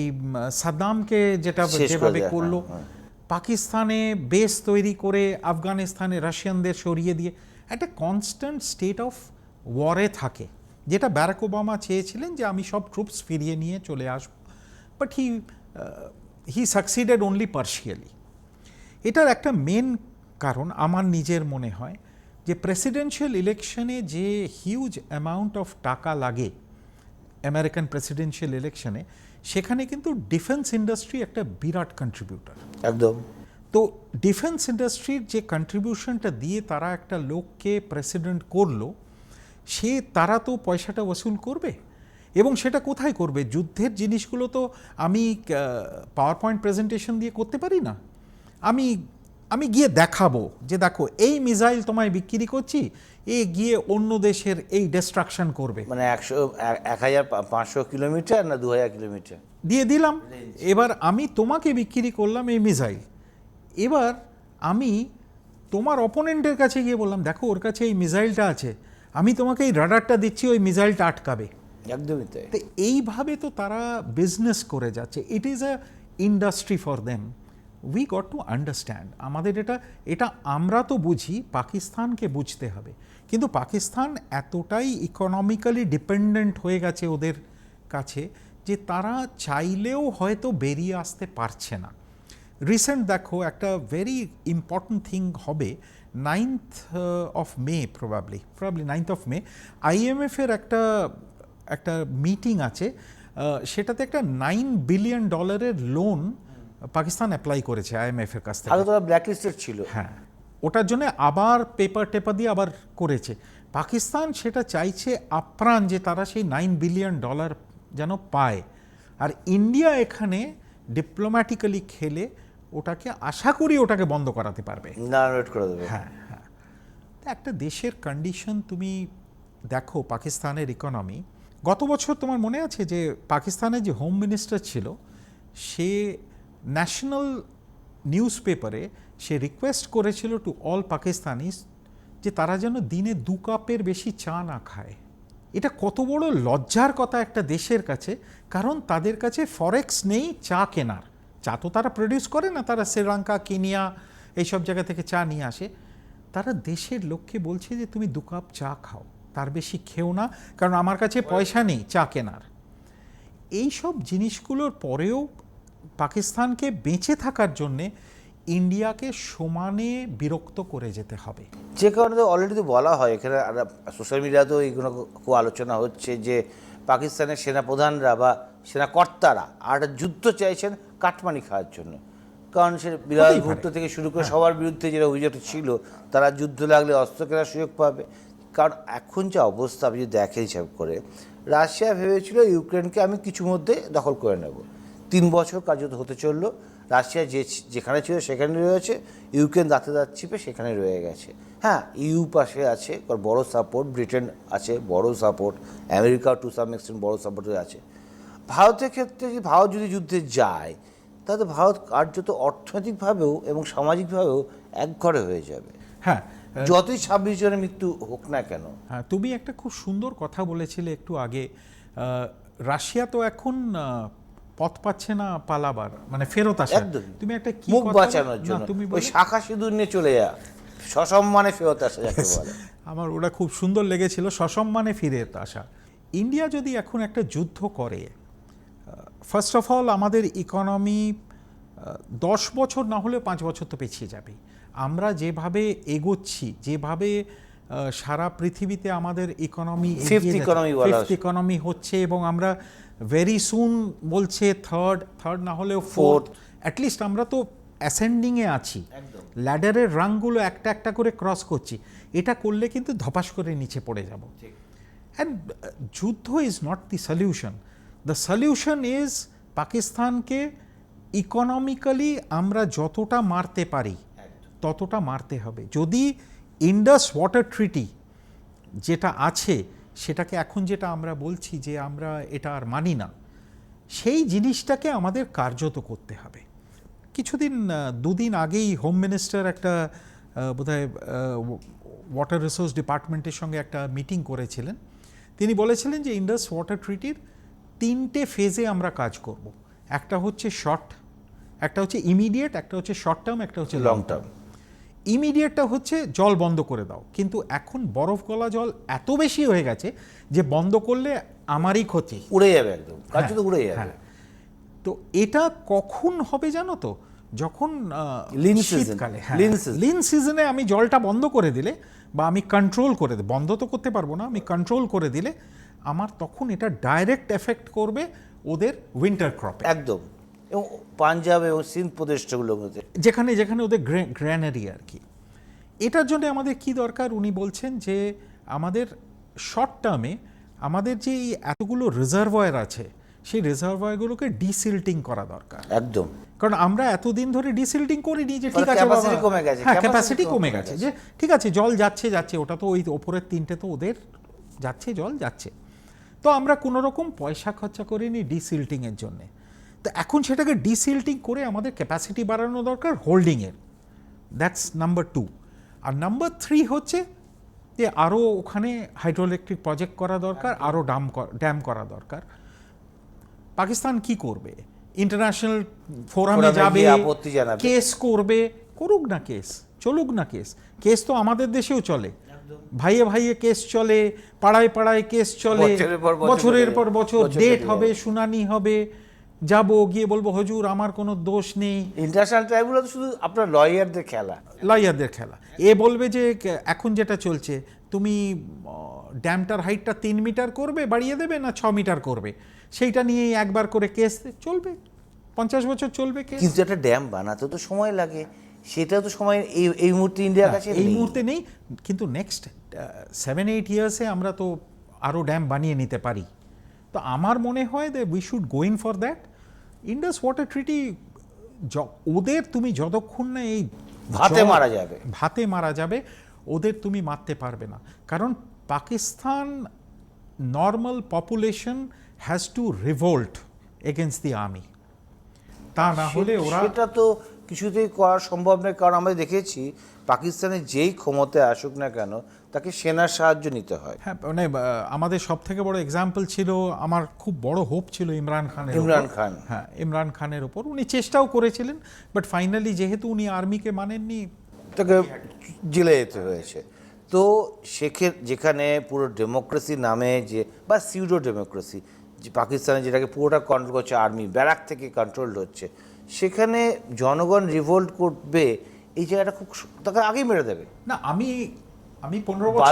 সাদ্দামকে যেটা শেষ করে যেভাবে দেয়া, করলো, হ্যাঁ, পাকিস্তানে বেস তৈরি করে আফগানিস্তানে রাশিয়ানদের সরিয়ে দিয়ে একটা কনস্ট্যান্ট স্টেট অফ ওয়ারে থাকে, যেটা ব্যারাক ওবামা চেয়েছিলেন যে আমি সব ট্রুপস ফিরিয়ে নিয়ে চলে আসব, but he succeeded only partially. এটার একটা মেন কারণ আমার নিজের মনে হয় যে প্রেসিডেন্সিয়াল ইলেকশনে যে হিউজ অ্যামাউন্ট অফ টাকা লাগে আমেরিকান প্রেসিডেন্সিয়াল ইলেকশনে, সেখানে কিন্তু ডিফেন্স ইন্ডাস্ট্রি একটা বিরাট কন্ট্রিবিউটার। একদম। তো ডিফেন্স ইন্ডাস্ট্রির যে কন্ট্রিবিউশনটা দিয়ে তারা একটা লোককে প্রেসিডেন্ট করলো, তারা তো পয়সাটা ওসুল করবে, এবং সেটা কোথায় করবে? যুদ্ধের জিনিসগুলো তো আমি পাওয়ার পয়েন্ট প্রেজেন্টেশন দিয়ে করতে পারি না। আমি গিয়ে দেখাবো যে দেখো এই মিসাইল তোমায় বিক্রি করছি, এ গিয়ে অন্য দেশের এই ডিস্ট্রাকশন করবে। মানে 1,500 কিলোমিটার না 2,000 কিলোমিটার দিয়ে দিলাম। এবার আমি তোমাকে বিক্রি করলাম এই মিসাইল, এবার আমি তোমার অপোনেন্টের কাছে গিয়ে বললাম দেখো ওর কাছে এই মিসাইলটা আছে, আমি তোমাকে এই রাডারটা দিচ্ছি, ওই মিসাইলটা আটকাবে। একদমই তাই। তো এইভাবে তো তারা বিজনেস করে যাচ্ছে। It is a industry for them. We got to understand. আমাদের এটা আমরা তো বুঝি, পাকিস্তানকে বুঝতে হবে। কিন্তু পাকিস্তান এতটাই ইকোনমিক্যালি ডিপেন্ডেন্ট হয়ে গেছে ওদের কাছে যে তারা চাইলেও হয়তো বেরিয়ে আসতে পারছে না। রিসেন্ট দেখো একটা ভেরি ইম্পর্ট্যান্ট থিং হবে 9th of May, probably 9th of May, IMF-এর একটা মিটিং আছে, সেটাতে একটা $9 বিলিয়ন লোন পাকিস্তান অ্যাপ্লাই করেছে IMF-এর কাছ থেকে। আগে তো ব্ল্যাকলিস্টেড ছিল। হ্যাঁ, ওটার জন্য আবার পেপার দিয়ে আবার করেছে। পাকিস্তান সেটা চাইছে আপ্রাণ যে তারা সেই $9 বিলিয়ন যেন পায়। আর ইন্ডিয়া এখানে ডিপ্লোম্যাটিক্যালি খেলে ওটাকে আশা করি ওটাকে বন্ধ করাতে পারবে। নারেট করে দেবে। হ্যাঁ হ্যাঁ। তো একটা দেশের কন্ডিশন তুমি দেখো, পাকিস্তানের ইকোনমি, গত বছর তোমার মনে আছে যে পাকিস্তানের যে হোম মিনিস্টার ছিল সে ন্যাশনাল নিউজ পেপারে সে রিকোয়েস্ট করেছিল টু অল পাকিস্তানিজ যে তারা যেন দিনে 2 কাপের বেশি চা না খায়। এটা কত বড় লজ্জার কথা একটা দেশের কাছে, কারণ তাদের কাছে ফরেক্স নেই চা কেনার। চা তো তারা প্রডিউস করে না, তারা শ্রীলঙ্কা, কেনিয়া এইসব জায়গা থেকে চা নিয়ে আসে। তারা দেশের লোককে বলছে যে তুমি 2 কাপ চা খাও, তার বেশি খেও না, কারণ আমার কাছে পয়সা নেই চা কেনার। এই সব জিনিসগুলোর পরেও পাকিস্তানকে বেঁচে থাকার জন্যে ইন্ডিয়াকে সমানে বিরক্ত করে যেতে হবে। যে কারণে অলরেডি তো বলা হয়, এখানে সোশ্যাল মিডিয়াতেও এইগুলো খুব আলোচনা হচ্ছে যে পাকিস্তানের সেনাপ্রধানরা বা সেনাকর্তারা আর একটা যুদ্ধ চাইছেন কাটমানি খাওয়ার জন্য। কারণ সে বিলাল ভুট্টো থেকে শুরু করে সবার বিরুদ্ধে যেটা অভিযোগ ছিল, তারা যুদ্ধ লাগলে অস্ত্র কেনার সুযোগ পাবে। কারণ এখন যে অবস্থা আপনি যদি দেখেন হিসাব করে, রাশিয়া ভেবেছিল ইউক্রেনকে আমি কিছু মধ্যে দখল করে নেব। 3 বছর কার্যত হতে চললো, রাশিয়া যেখানে ছিল সেখানে রয়েছে, ইউক্রেন দাঁতে দাঁত চিপে সেখানে রয়ে গেছে। হ্যাঁ, ইউ পাশে আছে, বড় সাপোর্ট, ব্রিটেন আছে বড় support, America to some extent বড় সাপোর্টে আছে। ভারতের ক্ষেত্রে যে ভারত যদি যুদ্ধে যায়, তাহলে ভারত কার্যত অর্থনৈতিকভাবেও এবং সামাজিকভাবেও একঘরে হয়ে যাবে। হ্যাঁ, যতই 26 জনের মৃত্যু হোক না কেন। হ্যাঁ, তুমি একটা খুব সুন্দর কথা বলেছিলে একটু আগে। রাশিয়া তো এখন পথ পাচ্ছে না পালাবার, মানে ফেরত আসা। তুমি একটা কি মুখ কথা বাঁচানোর জন্য তুমি ওই শাখা সিঁদুর নিয়ে চলে যা, সসম্মানে ফেরত আসা যাকে বলে। আমার ওটা খুব সুন্দর লেগেছিল, সসম্মানে ফিরে আসা। ইন্ডিয়া যদি এখন একটা যুদ্ধ করে, ফার্স্ট অফ অল আমাদের ইকোনমি 10 বছর না হলে 5 বছর তো পিছিয়ে যাবে। আমরা যেভাবে এগোচ্ছি, যেভাবে সারা পৃথিবীতে আমাদের ইকোনমি ফিফথ ইকোনমি হচ্ছে, এবং আমরা ভেরি সুন বলছে থার্ড না হলেও ফোর্থ, অ্যাটলিস্ট আমরা তো অ্যাসেন্ডিংয়ে আছি, ল্যাডারের রাংগুলো একটা একটা করে ক্রস করছি। এটা করলে কিন্তু ধপাস করে নিচে পড়ে যাব। অ্যান্ড যুদ্ধ is not the solution. The solution is পাকিস্তানকে ইকোনমিক্যালি আমরা যতটা মারতে পারি ততটা মারতে হবে। যদি ইন্ডাস ওয়াটার ট্রিটি যেটা আছে সেটাকে এখন যেটা আমরা বলছি যে আমরা এটা আর মানি না, সেই জিনিসটাকে আমাদের কার্যত করতে হবে। কিছুদিন 2 দিন আগেই হোম মিনিস্টার একটা বোধহয় ওয়াটার রিসোর্স ডিপার্টমেন্টের সঙ্গে একটা মিটিং করেছিলেন। তিনি বলেছিলেন যে ইন্ডাস ওয়াটার ট্রিটির 3টে ফেজে আমরা কাজ করব। একটা হচ্ছে শর্ট, একটা হচ্ছে ইমিডিয়েট, একটা হচ্ছে শর্ট টার্ম, একটা হচ্ছে লং টার্ম। ইমিডিয়েটটা হচ্ছে জল বন্ধ করে দাও, কিন্তু এখন বরফ গলা জল এত বেশি হয়ে গেছে যে বন্ধ করলে আমারই ক্ষতি, উড়ে যাবে, একদম কার্যত উড়ে যাবে। তো এটা কখন হবে জানো তো? যখন শীতকালে, লিন সিজনে আমি জলটা বন্ধ করে দিলে, বা আমি কন্ট্রোল করে দিলে, বন্ধ তো করতে পারবো না, আমি কন্ট্রোল করে দিলে আমার তখন এটা ডাইরেক্ট এফেক্ট করবে ওদের উইন্টার ক্রপে। একদম। এবং পাঞ্জাব এবং সিন্ধ প্রদেশগুলোতে যেখানে যেখানে ওদের গ্র্যানারি আর কি। এটার জন্য আমাদের কি দরকার? উনি বলছেন যে আমাদের শর্ট টার্মে আমাদের যে এতগুলো রিজার্ভয়ার আছে, সেই রিজার্ভয়ারগুলোকে ডিসিল্টিং করা দরকার। একদম। কারণ আমরা এতদিন ধরে ডিসিল্টিং করিনি, যে ঠিক আছে ক্যাপাসিটি কমে গেছে, হ্যাঁ ক্যাপাসিটি কমে গেছে, যে ঠিক আছে জল যাচ্ছে, ওটা তো ওই ওপরের 3টে তো ওদের যাচ্ছে, জল যাচ্ছে। তো আমরা কোনো রকম পয়সা খরচা করিনি ডিসিল্টিংয়ের জন্যে। তো এখন সেটাকে ডিসিল্টিং করে আমাদের ক্যাপাসিটি বাড়ানো দরকার হোল্ডিংয়ের। That's number 2। আর নাম্বার 3 হচ্ছে যে আরও ওখানে হাইড্রোইলেকট্রিক প্রজেক্ট করা দরকার, আরও ড্যাম করা দরকার। পাকিস্তান কি করবে? ইন্টারন্যাশনাল ফোরামে যাবে, কেস করবে, করুক না কেস, চলুক না কেস। কেস তো আমাদের দেশেও চলে, ভাইয়ে ভাইয়ে কেস চলে, পাড়ায় পাড়ায় কেস চলে, বছরের পর বছর ডেট হবে, শুনানি হবে, যাব গিয়ে বলবো হুজুর আমার কোনো দোষ নেই। ইন্টারন্যাশনাল ট্রাইব্যুনাল তো শুধু আপনার লয়ারদের খেলা। এ বলবে যে এখন যেটা চলছে, তুমি ড্যামটার হাইটটা 3 মিটার করবে, বাড়িয়ে দেবে, না 6 মিটার করবে, সেইটা নিয়েই একবার করে কেস চলবে, 50 বছর চলবে কেস। কিন্তু একটা ড্যাম বানাতে তো সময় লাগে, সেটা তো সময় এই মুহূর্তে ইন্ডিয়ার কাছে এই মুহূর্তে নেই, কিন্তু নেক্সট 7-8 ইয়ার্সে আমরা তো আরও ড্যাম বানিয়ে নিতে পারি। তো তো আমার মনে হয় যে we should go in for that. Indus water ট্রিটি ওদের তুমি যতক্ষণ না এই ভাতে মারা যাবে ওদের তুমি মারতে পারবে না, কারণ Pakistan normal population has to revolt against the army, তা না হলে ওরা সেটা তো কিছুতেই করা সম্ভব নয়। কারণ আমরা দেখেছি পাকিস্তানে যেই ক্ষমতায় আসুক না কেন তাকে সেনার সাহায্য নিতে হয়। হ্যাঁ, মানে আমাদের সব থেকে বড় এক্সাম্পল ছিল, আমার খুব বড় হোপ ছিল ইমরান খানের হ্যাঁ, ইমরান খানের ওপর। উনি চেষ্টাও করেছিলেন, বাট ফাইনালি যেহেতু উনি আর্মিকে মানেননি তাকে জেলে যেতে হয়েছে। তো যেখানে পুরো ডেমোক্রেসি নামে যে বা সিউডো ডেমোক্রেসি, যে পাকিস্তানে যেটাকে পুরোটা কন্ট্রোল করছে আর্মি, ব্যারাক থেকে কন্ট্রোল হচ্ছে, সেখানে জনগণ রিভোল্ট করবে, এই জায়গাটা খুব তাকে আগেই মেরে দেবে। না, আমি 15 বছর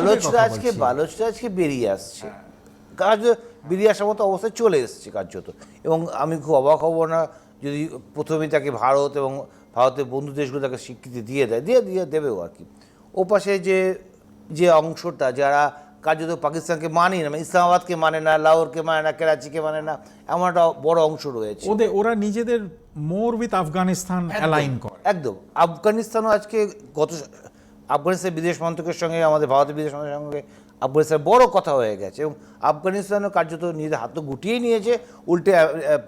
বালোচরা আজকে বেরিয়ে আসছে, কাজ বেরিয়ে আসার মতো অবস্থায় চলে এসছে কার্যত। এবং আমি খুব অবাক হব না যদি প্রথমেই তাকে ভারত এবং ভারতের বন্ধু দেশগুলো তাকে স্বীকৃতি দিয়ে দেবেও আর কি। ও পাশে যে অংশটা যারা কার্যত পাকিস্তানকে মানে না, ইসলামাবাদকে মানে না, লাহোরকে মানে না, করাচিকে মানে না, এমন একটা বড় অংশ রয়েছে। ওরা নিজেদের মোর উইথ আফগানিস্তান অ্যালাইন করে। একদম। আফগানিস্তানও আজকে আফগানিস্তানের বিদেশ মন্ত্রকের সঙ্গে আমাদের ভারতের বিদেশ মন্ত্রকের সঙ্গে আফগানিস্তানের বড় কথা হয়ে গেছে, এবং আফগানিস্তানও কার্যত নিজেদের হাত গুটিয়ে নিয়েছে, উল্টে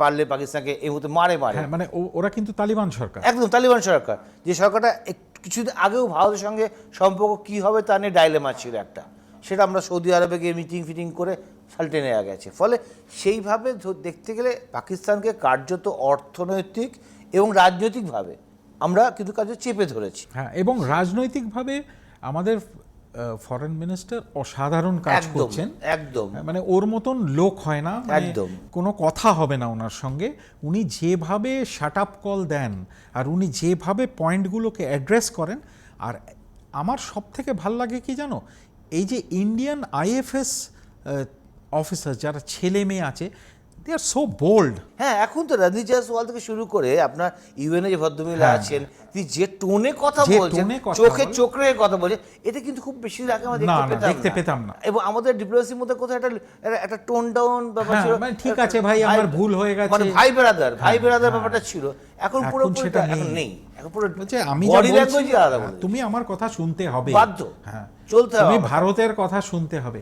পারলে পাকিস্তানকে এই মুহূর্তে মারে। মানে ওরা কিন্তু তালিবান সরকার, একদম তালিবান সরকার, যে সরকারটা কিছুদিন আগেও ভারতের সঙ্গে সম্পর্ক কী হবে তা নিয়ে ডাইলেমা ছিল একটা, সেটা আমরা সৌদি আরবে গিয়ে মিটিং করে সালটে নেওয়া গেছে। ফলে সেইভাবে দেখতে গেলে পাকিস্তানকে কার্যত অর্থনৈতিক এবং রাজনৈতিকভাবে আমরা কিন্তু কার্যত চেপে ধরেছি। হ্যাঁ, এবং রাজনৈতিকভাবে আমাদের ফরেন মিনিস্টার অসাধারণ কাজ করছেন। একদম, মানে ওর মতন লোক হয় না, একদম কোনো কথা হবে না ওনার সঙ্গে। উনি যেভাবে শাট আপ কল দেন আর উনি যেভাবে পয়েন্টগুলোকে অ্যাড্রেস করেন। আর আমার সব থেকে ভাল লাগে কি জানো, এই যে ইন্ডিয়ান IFS অফিসার যারা ছেলে মেয়ে আছে, দে আর সো বোল্ড। হ্যাঁ, এখন তো রণদীপ জয়সওয়াল থেকে শুরু করে আপনার ইউএনএ যে ভদ্রমহিলা আছেন, তিনি যে টোনে কথা বলছেন, চোখ রেখে কথা বলছেন, এটা কিন্তু খুব বেশি আগে আমরা দেখতে পেতাম না। এবং আমাদের ডিপ্লোমেসির মধ্যে কোথাও একটা টোন ডাউন ব্যাপার ছিল, ঠিক আছে ভাই আমার ভুল হয়ে গেছে, মানে ভাই ব্রাদার ব্যাপারটা ছিল। এখন পুরোপুরি নেই, এখন পুরো আমি বডি ল্যাঙ্গুয়েজ আলাদা। তুমি আমার কথা শুনতে হবে, বাধ্য, হ্যাঁ চলতে হবে, তুমি ভারতের কথা শুনতে হবে।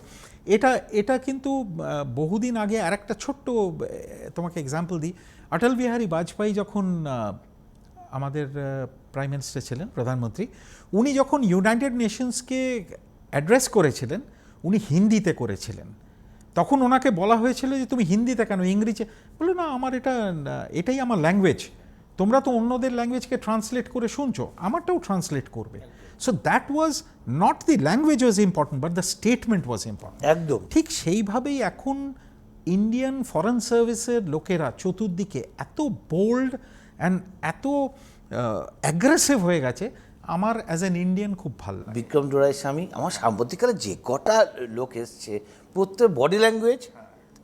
এটা কিন্তু বহুদিন আগে আরেকটা ছোট্ট তোমাকে এক্সাম্পল দিই। অটল বিহারী বাজপেয়ী যখন আমাদের প্রাইম মিনিস্টার ছিলেন, প্রধানমন্ত্রী, উনি যখন ইউনাইটেড নেশনসকে অ্যাড্রেস করেছিলেন, উনি হিন্দিতে করেছিলেন। তখন ওনাকে বলা হয়েছিল যে তুমি হিন্দিতে কেন, ইংরেজি? বললো না, আমার এটাই আমার ল্যাঙ্গুয়েজ, তোমরা তো অন্যদের ল্যাঙ্গুয়েজকে ট্রান্সলেট করে শুনছো, আমারটাও ট্রান্সলেট করবে। So that was not the language was important, but the statement was important. একদম ঠিক সেইভাবেই এখন ইন্ডিয়ান ফরেন সার্ভিসের লোকেরা চতুর্দিকে এত বোল্ড অ্যান্ড এত অ্যাগ্রেসিভ হয়ে গেছে, আমার অ্যাজ অ্যান ইন্ডিয়ান খুব ভালো লাগে। বিক্রম ডোরাই স্বামী, আমার সাম্প্রতিককালে যে কটা লোক এসছে, প্রত্যেক বডি ল্যাঙ্গুয়েজ,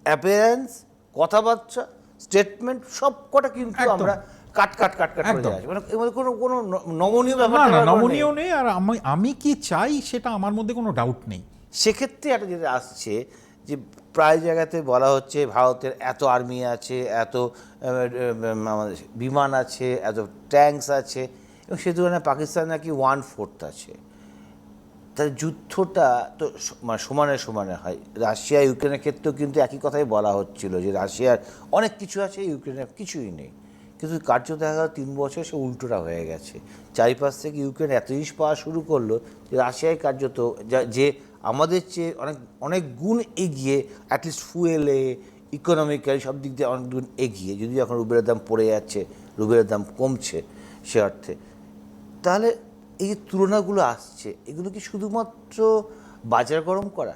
অ্যাপিয়ারেন্স, কথাবার্তা, স্টেটমেন্ট সব কটা কিন্তু আমরা কাট করে যাচ্ছি, মানে এর মধ্যে কোনো নমনীয় ব্যাপার না, নমনীয় নেই। আর আমি কি চাই সেটা আমার মধ্যে কোনো ডাউট নেই। সেক্ষেত্রে একটা যেটা আসছে যে প্রায় জায়গাতে বলা হচ্ছে ভারতের এত আর্মি আছে, এত আমাদের বিমান আছে, এত ট্যাঙ্কস আছে, এবং সে তুলনায় পাকিস্তান নাকি 1/4 আছে। তাহলে যুদ্ধটা তো সমানে হয়। রাশিয়া ইউক্রেনের ক্ষেত্রেও কিন্তু একই কথাই বলা হচ্ছিল যে রাশিয়ার অনেক কিছু আছে, ইউক্রেনের কিছুই নেই। কিন্তু কার্য দেখা গেল 3 বছর সে উল্টোটা হয়ে গেছে। চারিপাশ থেকে ইউক্রেন এত জিনিস পাওয়া শুরু করলো যে রাশিয়ায় কার্যত যে আমাদের চেয়ে অনেক গুণ এগিয়ে, অ্যাটলিস্ট ফুয়েলে, ইকোনমিক্যালি সব দিক দিয়ে অনেক গুণ এগিয়ে, যদি এখন রুবেলের দাম পড়ে যাচ্ছে, রুবেলের দাম কমছে সে অর্থে। তাহলে এই যে তুলনাগুলো আসছে, এগুলো কি শুধুমাত্র বাজার গরম করা?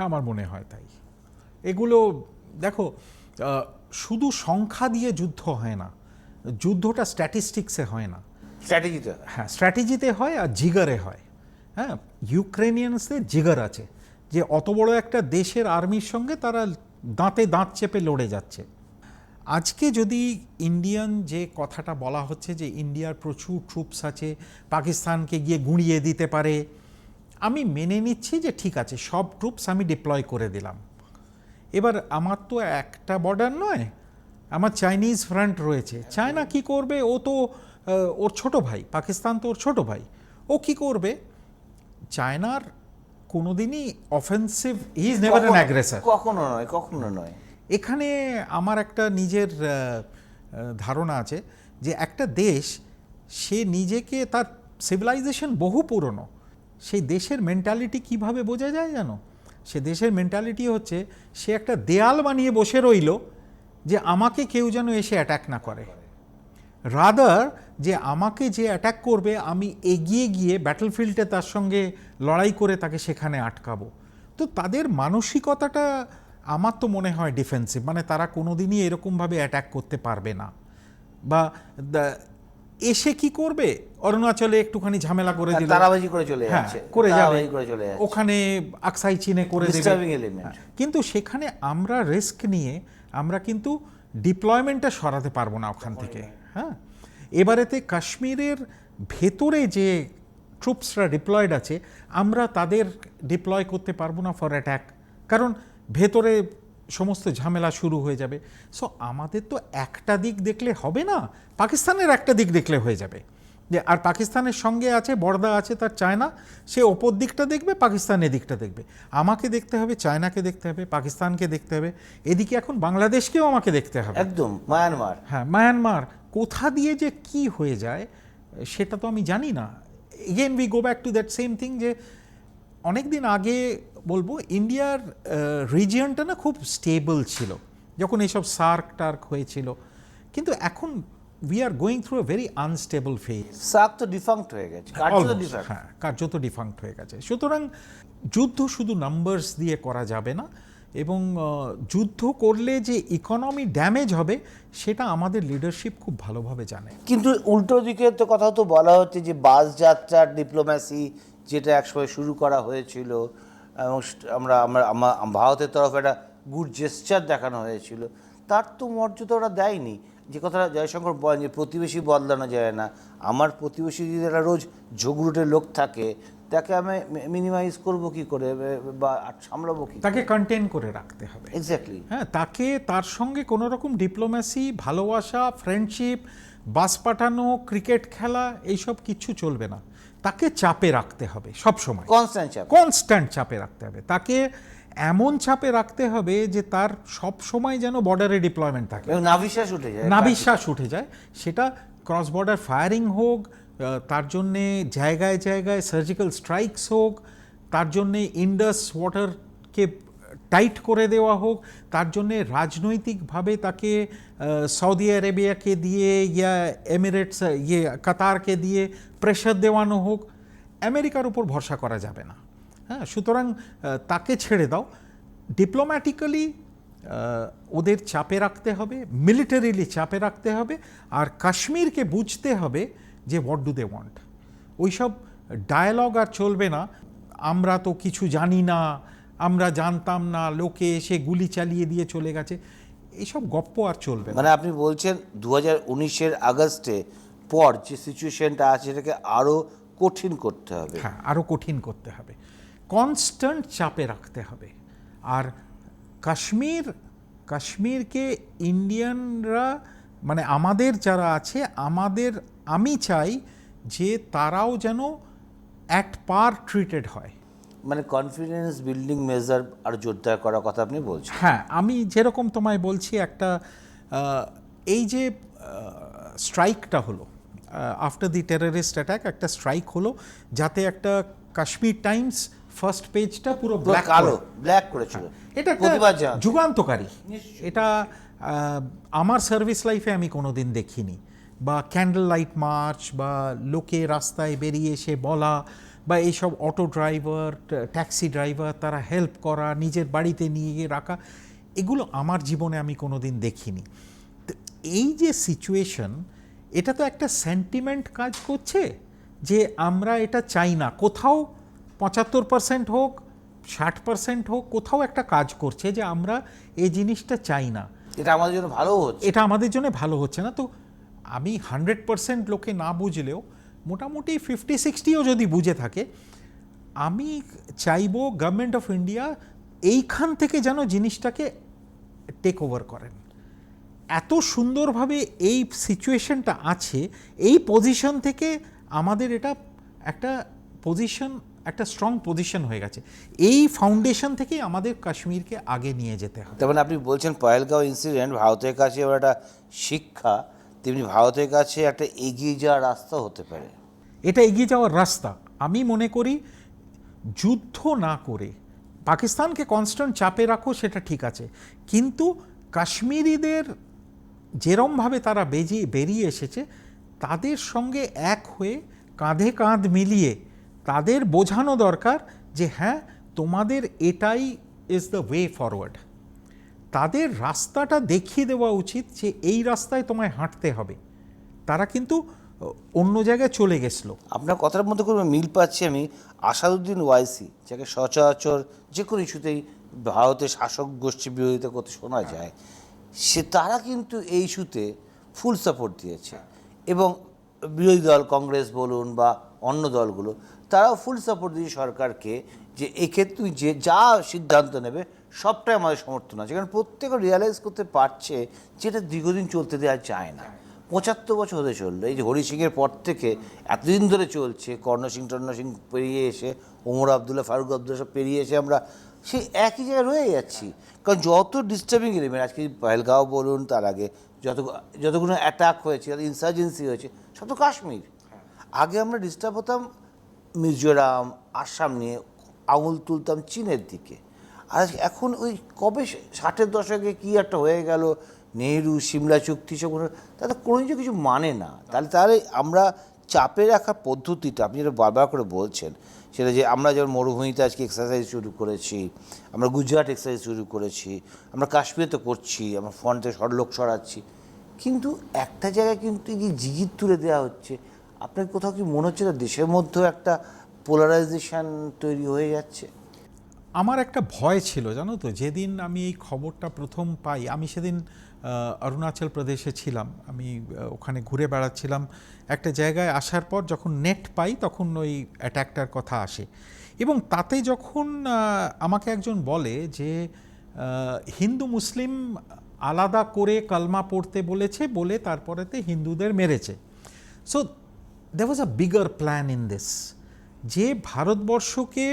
আমার মনে হয় তাই। এগুলো দেখো, শুধু সংখ্যা দিয়ে যুদ্ধ হয় না, যুদ্ধটা স্ট্যাটিস্টিক্সে হয় না, স্ট্র্যাটেজিতে হয় আর জিগারে হয়। হ্যাঁ, ইউক্রেনিয়ানসদের জিগার আছে যে অত বড় একটা দেশের আর্মির সঙ্গে তারা দাঁতে দাঁত চেপে লড়ে যাচ্ছে। আজকে যদি ইন্ডিয়ান যে কথাটা বলা হচ্ছে যে ইন্ডিয়ার প্রচুর ট্রুপস আছে, পাকিস্তানকে গিয়ে গুঁড়িয়ে দিতে পারে, আমি মেনে নিচ্ছি যে ঠিক আছে, সব ট্রুপস আমি ডিপ্লয় করে দিলাম। এবার আমার তো একটা বর্ডার নয়, আমার চাইনিজ ফ্রন্ট রয়েছে। চায়না কি করবে? ও তো ওর ছোট ভাই, পাকিস্তান তো ওর ছোট ভাই। ও কি করবে? চায়নার কোনোদিনই offensive, he is never an aggressor. কখনো নয়। এখানে আমার একটা নিজের ধারণা আছে যে একটা দেশ, সে নিজেকে, তার সিভিলাইজেশন বহু পুরনো, সেই দেশের মেন্টালিটি কিভাবে বোঝা যায় জানো? সে দেশের মেন্টালিটি হচ্ছে সে একটা দেয়াল বানিয়ে বসে রইল যে আমাকে কেউ যেন এসে অ্যাটাক না করে, রাদার যে আমাকে যে অ্যাটাক করবে আমি এগিয়ে গিয়ে ব্যাটলফিল্ডে তার সঙ্গে লড়াই করে তাকে সেখানে আটকাবো। তো তাদের মানসিকতাটা আমার তো মনে হয় ডিফেন্সিভ, মানে তারা কোনোদিনই এরকমভাবে অ্যাটাক করতে পারবে না। বা এসে কি করবে? অরুণাচলে একটুখানি ঝামেলা করে দিল, তারাবাজি করে চলে হ্যাঁ, যাচ্ছে, করে যাবে, তারাবাজি করে চলে যাচ্ছে। ওখানে আকসাই চীনে করে দেবে। Disturbing element। কিন্তু সেখানে আমরা রিস্ক নিয়ে আমরা কিন্তু ডিপ্লয়মেন্টটা সরাতে পারবো না ওখান থেকে। হ্যাঁ, এবারেতে কাশ্মীরের ভেতরে যে ট্রুপসরা ডিপ্লয়েড আছে, আমরা তাদের ডিপ্লয় করতে পারবো না ফর অ্যাট্যাক, কারণ ভেতরে সমস্ত ঝামেলা শুরু হয়ে যাবে। সো আমাদের তো একটা দিক দেখলে হবে না, পাকিস্তানের একটা দিক দেখলে হয়ে যাবে। যে আর পাকিস্তানের সঙ্গে আছে, বর্দা আছে তার চায়না, সে ওপর দিকটা দেখবে, পাকিস্তান এদিকটা দেখবে। আমাকে দেখতে হবে, চায়নাকে দেখতে হবে, পাকিস্তানকে দেখতে হবে, এদিকে এখন বাংলাদেশকেও আমাকে দেখতে হবে। একদম, মায়ানমার। হ্যাঁ, মায়ানমার কোথা দিয়ে যে কি হয়ে যায় সেটা তো আমি জানি না। Again we go back to that same thing, যে অনেক দিন আগে বলবো ইন্ডিয়ার রিজিয়নটা না খুব স্টেবল ছিল যখন এইসব সার্ক টার্ক হয়েছিল, কিন্তু এখন we are going through a very unstable phase. SAARC তো ডিফাঙ্ক্ট হয়ে গেছে, হ্যাঁ, কার্যত ডিফাঙ্ক্ট হয়ে গেছে। সুতরাং যুদ্ধ শুধু নাম্বারস দিয়ে করা যাবে না, এবং যুদ্ধ করলে যে ইকোনমি ড্যামেজ হবে সেটা আমাদের লিডারশিপ খুব ভালোভাবে জানে। কিন্তু উল্টো দিকে তো কথা তো বলা হচ্ছে যে বাস যাত্রার ডিপ্লোম্যাসি যেটা একসময় শুরু করা হয়েছিল, এবং ভারতের তরফে একটা গুড জেস্চার দেখানো হয়েছিল, তার তো মর্যাদা ওরা দেয়নি। যে কথাটা জয়শঙ্কর বলেন যে প্রতিবেশী বদলানো যায় না, আমার প্রতিবেশী যদি একটা রোজ ঝগড়ুটে লোক থাকে, তাকে আমি মিনিমাইজ করবো কি করে বা সামলাবো কি? তাকে কন্টেন করে রাখতে হবে। এক্স্যাক্টলি। হ্যাঁ, তাকে তার সঙ্গে কোনো রকম ডিপ্লোম্যাসি, ভালোবাসা, ফ্রেন্ডশিপ, বাস পাঠানো, ক্রিকেট খেলা এইসব কিচ্ছু চলবে না। তাকে চাপে রাখতে হবে সব সময়, কনস্ট্যান্ট চাপে রাখতে হবে। তাকে এমন চাপে রাখতে হবে যে তার সব সময় যেন বর্ডারে ডিপ্লয়মেন্ট থাকে, নাভিশ্বাস উঠে যায়। সেটা ক্রস বর্ডার ফায়ারিং হোক, তার জন্যে জায়গায় জায়গায় সার্জিক্যাল স্ট্রাইকস হোক, তার জন্যে ইন্ডাস ওয়াটারকে টাইট করে দেওয়া হোক, তার জন্যে রাজনৈতিকভাবে তাকে সৌদি আরেবিয়াকে দিয়ে ইয়া এমিরেটস কাতারকে দিয়ে প্রেশার দেওয়ানো হোক। আমেরিকার উপর ভরসা করা যাবে না। হ্যাঁ, সুতরাং তাকে ছেড়ে দাও। ডিপ্লোম্যাটিক্যালি ওদের চাপে রাখতে হবে, মিলিটারিলি চাপে রাখতে হবে, আর কাশ্মীরকে বুঝতে হবে যে হোয়াট ডু দে ওয়ান্ট। ওইসব ডায়ালগ আর চলবে না, আমরা তো কিছু জানি না, আমরা জানতাম না, লোকে এসে গুলি চালিয়ে দিয়ে চলে গেছে, এইসব গপ্প আর চলবে না। মানে আপনি বলছেন 2019-এর আগস্টে পর যে সিচুয়েশনটা আছে সেটাকে আরও কঠিন করতে হবে। হ্যাঁ, আরও কঠিন করতে হবে, কনস্ট্যান্ট চাপে রাখতে হবে। আর কাশ্মীরকে ইন্ডিয়ানরা, মানে আমাদের যারা আছে, আমি চাই যে তারাও যেন অ্যাট পার ট্রিটেড হয়। মানে কনফিডেন্স বিল্ডিং মেজার আর জোরদার করার কথা আপনি বলছেন। হ্যাঁ, আমি যেরকম তোমায় বলছি, একটা এই যে স্ট্রাইকটা হলো আফটার দি টেররিস্ট অ্যাটাক, একটা স্ট্রাইক হলো যাতে একটা কাশ্মীর টাইমস ফার্স্ট পেজটা পুরো ব্ল্যাক করেছিল। এটা যুগান্তকারী। এটা আমার সার্ভিস লাইফে আমি কোনোদিন দেখিনি। বা ক্যান্ডেল লাইট মার্চ, বা লোকে রাস্তায় বেরিয়ে এসে বলা, বা এইসব অটো ড্রাইভার, ট্যাক্সি ড্রাইভার, তারা হেল্প করা, নিজের বাড়িতে নিয়ে গিয়ে রাখা, এগুলো আমার জীবনে আমি কোনোদিন দেখিনি। তো এই যে সিচুয়েশন, এটা তো একটা সেন্টিমেন্ট কাজ করছে যে আমরা এটা চাই না। কোথাও 75% হোক, 60% হোক, কোথাও একটা কাজ করছে যে আমরা এই জিনিসটা চাই না, এটা আমাদের জন্য ভালো হচ্ছে না। তো আমি 100% লোকে না বুঝলেও মোটামুটি 50-60ও যদি বুঝে থাকে, আমি চাইবো গভর্নমেন্ট অফ ইন্ডিয়া এইখান থেকে যেন জিনিসটাকে টেক ওভার করেন। এত সুন্দরভাবে এই সিচুয়েশনটা আছে, এই পজিশন থেকে আমাদের এটা একটা পজিশন, একটা স্ট্রং পজিশন হয়ে গেছে। এই ফাউন্ডেশন থেকেই আমাদের কাশ্মীরকে আগে নিয়ে যেতে হবে। তার মানে আপনি বলছেন পহেলগাঁও ইনসিডেন্ট ভারতের কাছে এবার একটা শিক্ষা, তেমনি ভারতের কাছে একটা এগিয়ে যাওয়ার রাস্তা হতে পারে। এটা এগিয়ে যাওয়ার রাস্তা। আমি মনে করি যুদ্ধ না করে পাকিস্তানকে কনস্ট্যান্ট চাপে রাখো, সেটা ঠিক আছে, কিন্তু কাশ্মীরিদের যেরমভাবে তারা বেরিয়ে এসেছে তাদের সঙ্গে এক হয়ে কাঁধে কাঁধ মিলিয়ে তাদের বোঝানো দরকার যে হ্যাঁ, তোমাদের এটাই ইজ দ্য ওয়ে ফরওয়ার্ড। তাদের রাস্তাটা দেখিয়ে দেওয়া উচিত যে এই রাস্তায় তোমায় হাঁটতে হবে। তারা কিন্তু অন্য জায়গায় চলে গেছিলো। আপনার কথার মধ্যে কোনো মিল পাচ্ছি আমি আসাদুদ্দিন ওয়াইসি, যাকে সচরাচর যে কোনো ইস্যুতেই ভারতের শাসক গোষ্ঠী বিরোধিতা করতে শোনা যায়, তারা কিন্তু এই ইস্যুতে ফুল সাপোর্ট দিয়েছে, এবং বিরোধী দল কংগ্রেস বলুন বা অন্য দলগুলো, তারাও ফুল সাপোর্ট দিয়েছে সরকারকে যে এক্ষেত্রে তুমি যে যা সিদ্ধান্ত নেবে সবটাই আমাদের সমর্থন আছে। কারণ প্রত্যেকে রিয়ালাইজ করতে পারছে যে এটা দীর্ঘদিন চলতে দেওয়া যায় না। 75 বছর হতে চললো, এই যে হরি সিংয়ের পর থেকে এতদিন ধরে চলছে, কর্ণ সিং টর্ণ সিং পেরিয়ে এসে ওমর আবদুল্লাহ, ফারুক আবদুল্লাহ সব পেরিয়ে এসে আমরা সেই একই জায়গায় রয়ে যাচ্ছি। কারণ যত ডিস্টার্বিং এলিমেন্ট, আজকে পহেলগাঁও বলুন, তার আগে যতগুলো অ্যাটাক হয়েছে, যত ইনসার্জেন্সি হয়েছে, সব তো কাশ্মীর। আগে আমরা ডিস্টার্ব হতাম মিজোরাম, আসাম নিয়ে, আঙুল তুলতাম চীনের দিকে। আর এখন ওই কবে 60-এর দশকে কী একটা হয়ে গেল, নেহরু সিমলা চুক্তি, সব তাদের কোনো কিছু মানে না। তাহলে আমরা চাপে রাখার পদ্ধতিটা আপনি যেটা বারবার করে বলছেন, সেটা যে আমরা যেমন মরুভূমিতে আজকে এক্সারসাইজ শুরু করেছি, আমরা গুজরাট এক্সারসাইজ শুরু করেছি, আমরা কাশ্মীরে তো করছি, আমরা ফ্রন্টে লোক সরাচ্ছি, কিন্তু একটা জায়গায় কিন্তু কি জিগির তুলে দেওয়া হচ্ছে। আপনার কোথাও কি মনে হচ্ছে না দেশের মধ্যেও একটা পোলারাইজেশন তৈরি হয়ে যাচ্ছে? আমার একটা ভয় ছিল, জানো তো, যেদিন আমি এই খবরটা প্রথম পাই, আমি সেদিন অরুণাচল প্রদেশে ছিলাম, আমি ওখানে ঘুরে বেড়াচ্ছিলাম। একটা জায়গায় আসার পর যখন নেট পাই তখন ওই অ্যাট্যাকটার কথা আসে, এবং তাতে যখন আমাকে একজন বলে যে হিন্দু মুসলিম আলাদা করে কালমা পড়তে বলেছে, বলে তারপরেতে হিন্দুদের মেরেছে। So there was a bigger plan in this, যে ভারতবর্ষকে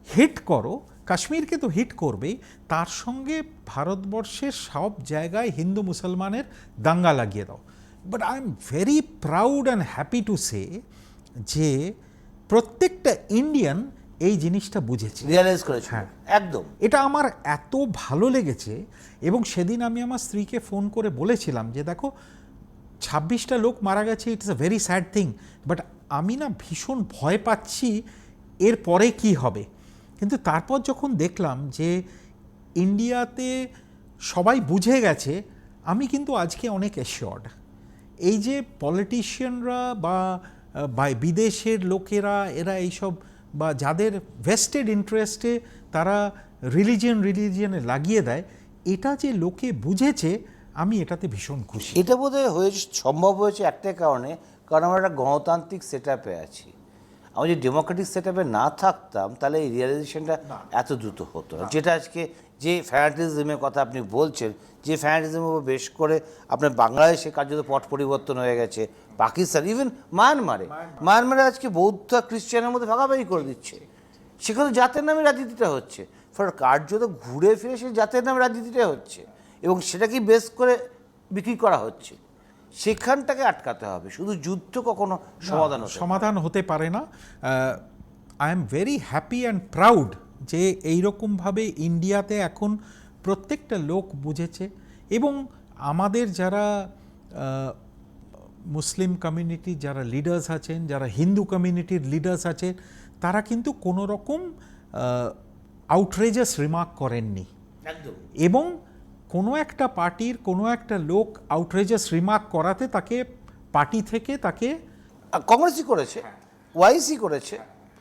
হিট করো, কাশ্মীরকে তো হিট করবেই, তার সঙ্গে ভারতবর্ষের সব জায়গায় হিন্দু মুসলমানের দাঙ্গা লাগিয়ে দাও। But I am very proud and happy to say যে প্রত্যেকটা ইন্ডিয়ান এই জিনিসটা বুঝেছে, রিয়ালাইজ করেছে। হ্যাঁ, একদম। এটা আমার এত ভালো লেগেছে। এবং সেদিন আমি আমার স্ত্রীকে ফোন করে বলেছিলাম যে দেখো, 26টা লোক মারা গেছে, it's a very sad thing, but আমি না ভীষণ ভয় পাচ্ছি এর পরে কি হবে। কিন্তু তারপর যখন দেখলাম যে ইন্ডিয়াতে সবাই বুঝে গেছে, আমি কিন্তু আজকে অনেক অ্যাশিওর্ড। এই যে পলিটিশিয়ানরা বা বিদেশের লোকেরা, এরা এইসব, বা যাদের ভেস্টেড ইন্টারেস্টে তারা রিলিজিয়নে লাগিয়ে দেয়, এটা যে লোকে বুঝেছে, আমি এটাতে ভীষণ খুশি। এটা বোধহয় হয়েছে, সম্ভব হয়েছে একটাই কারণে, কারণ আমরা একটা গণতান্ত্রিক সেট আপে আছি। আমরা যদি ডেমোক্রেটিক সেট আপে না থাকতাম, তাহলে এই রিয়েলাইজেশনটা এত দ্রুত হতো না। যেটা আজকে যে ফ্যানাটিজমের কথা আপনি বলছেন, যে ফ্যানাটিজমের উপর বেশ করে আপনার বাংলাদেশে কার্যত পট পরিবর্তন হয়ে গেছে, পাকিস্তান, ইভেন মায়ানমারে আজকে বৌদ্ধ খ্রিস্টানের মধ্যে ভাগাভাগি করে দিচ্ছে। সেখানে জাতের নামে রাজনীতিটা হচ্ছে, ফলে কার্যত ঘুরে ফিরে সেই জাতের নামে রাজনীতিটা হচ্ছে, এবং সেটাকেই বেস করে বিক্রি করা হচ্ছে। সেখানটাকে আটকাতে হবে। শুধু যুদ্ধ কখনো সমাধান হতে পারে না। I am very happy and proud যে এইরকমভাবে ইন্ডিয়াতে এখন প্রত্যেকটা লোক বুঝেছে, এবং আমাদের যারা মুসলিম কমিউনিটির যারা লিডার্স আছেন, যারা হিন্দু কমিউনিটির লিডার্স আছেন, তারা কিন্তু কোনো রকম আউটরেজাস রিমার্ক করেননি। এবং কোনো একটা পার্টির কোনো একটা লোক আউটরেজাস রিমার্ক করাতে তাকে পার্টি থেকে তাকে কংগ্রেসই করেছে, ওয়াইসি করেছে,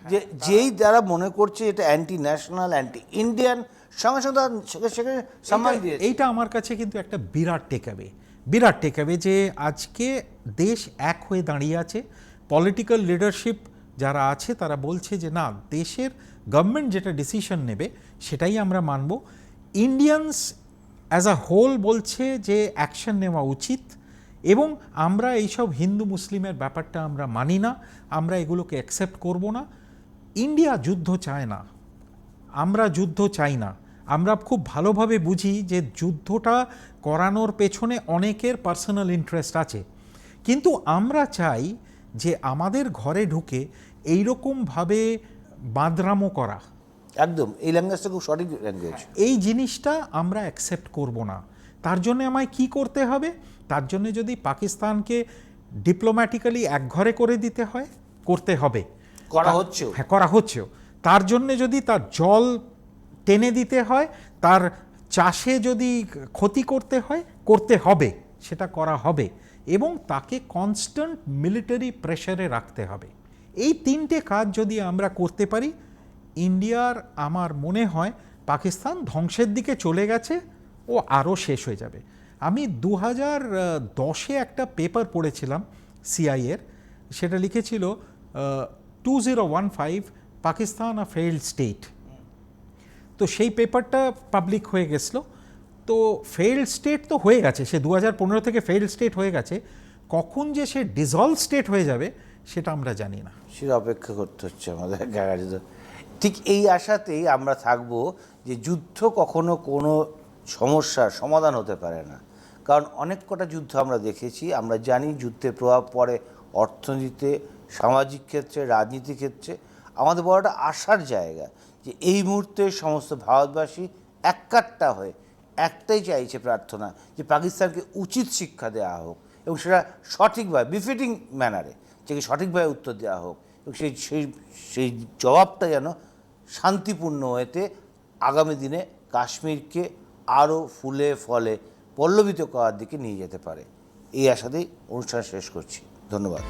যে যেই যারা মনে করছে এটা অ্যান্টি ন্যাশনাল, অ্যান্টি ইন্ডিয়ান, সঙ্গে সঙ্গে সেখানে সম্মান দিয়েছে। এইটা আমার কাছে কিন্তু একটা বিরাট টেকঅ্যাওয়ে যে আজকে দেশ এক হয়ে দাঁড়িয়ে আছে। পলিটিক্যাল লিডারশিপ যারা আছে তারা বলছে যে না, দেশের গভর্নমেন্ট যেটা ডিসিশন নেবে সেটাই আমরা মানব। ইন্ডিয়ানস অ্যাজ আ হোল বলছে যে অ্যাকশন নেওয়া উচিত, এবং আমরা এইসব হিন্দু মুসলিমের ব্যাপারটা আমরা মানি না, আমরা এগুলোকে অ্যাকসেপ্ট করব না। ইন্ডিয়া যুদ্ধ চায় না, আমরা যুদ্ধ চাই না। আমরা খুব ভালোভাবে বুঝি যে যুদ্ধটা করানোর পেছনে অনেকের পার্সোনাল ইন্টারেস্ট আছে, কিন্তু আমরা চাই যে আমাদের ঘরে ঢুকে এইরকমভাবে বাঁদরামো করা, একদম এই ল্যাঙ্গুয়েজটা খুব সঠিক ল্যাঙ্গুয়েজ। এই জিনিসটা আমরা অ্যাকসেপ্ট করব না। তার জন্য আমায় কি করতে হবে? তার জন্য যদি পাকিস্তানকে ডিপ্লোম্যাটিক্যালি একঘরে করে দিতে হয়, করতে হবে, করা হচ্ছেও। হ্যাঁ, করা হচ্ছেও। তার জন্য যদি তার জল টেনে দিতে হয়, তার চাষে যদি ক্ষতি করতে হয়, করতে হবে, সেটা করা হবে, এবং তাকে কনস্ট্যান্ট মিলিটারি প্রেসারে রাখতে হবে। এই তিনটে কাজ যদি আমরা করতে পারি, ইন্ডিয়ার আমার মনে হয় পাকিস্তান ধ্বংসের দিকে চলে গেছে, ও আরও শেষ হয়ে যাবে। আমি 2010-এ একটা পেপার পড়েছিলাম সিআইএর, সেটা লিখেছিল 2015 পাকিস্তান আ ফেইল্ড স্টেট। তো সেই পেপারটা পাবলিক হয়ে গেছিলো। তো ফেইল্ড স্টেট তো হয়ে গেছে, সে 2015 থেকে ফেইল্ড স্টেট হয়ে গেছে, কখন যে সে ডিসলভ স্টেট হয়ে যাবে সেটা আমরা জানি না। সেটা অপেক্ষা করতে হচ্ছে আমাদের। ঠিক এই আশাতেই আমরা থাকব যে যুদ্ধ কখনো কোনো সমস্যার সমাধান হতে পারে না, কারণ অনেক কটা যুদ্ধ আমরা দেখেছি, আমরা জানি যুদ্ধের প্রভাব পড়ে অর্থনীতিতে, সামাজিক ক্ষেত্রে, রাজনীতি ক্ষেত্রে। আমাদের বড় একটা আশার জায়গা যে এই মুহূর্তে সমস্ত ভারতবাসী এককাট্টা হয়ে একটাই চাইছে, প্রার্থনা যে পাকিস্তানকে উচিত শিক্ষা দেওয়া হোক, এবং সেটা সঠিকভাবে বিফিটিং ম্যানারে, যে সঠিকভাবে উত্তর দেওয়া হোক, এবং সেই সেই সেই জবাবটা যেন শান্তিপূর্ণ হয়েতে আগামী দিনে কাশ্মীরকে আরও ফুলে ফলে পল্লবিত করার দিকে নিয়ে যেতে পারে। এই আশাতেই অনুষ্ঠান শেষ করছি। ধন্যবাদ।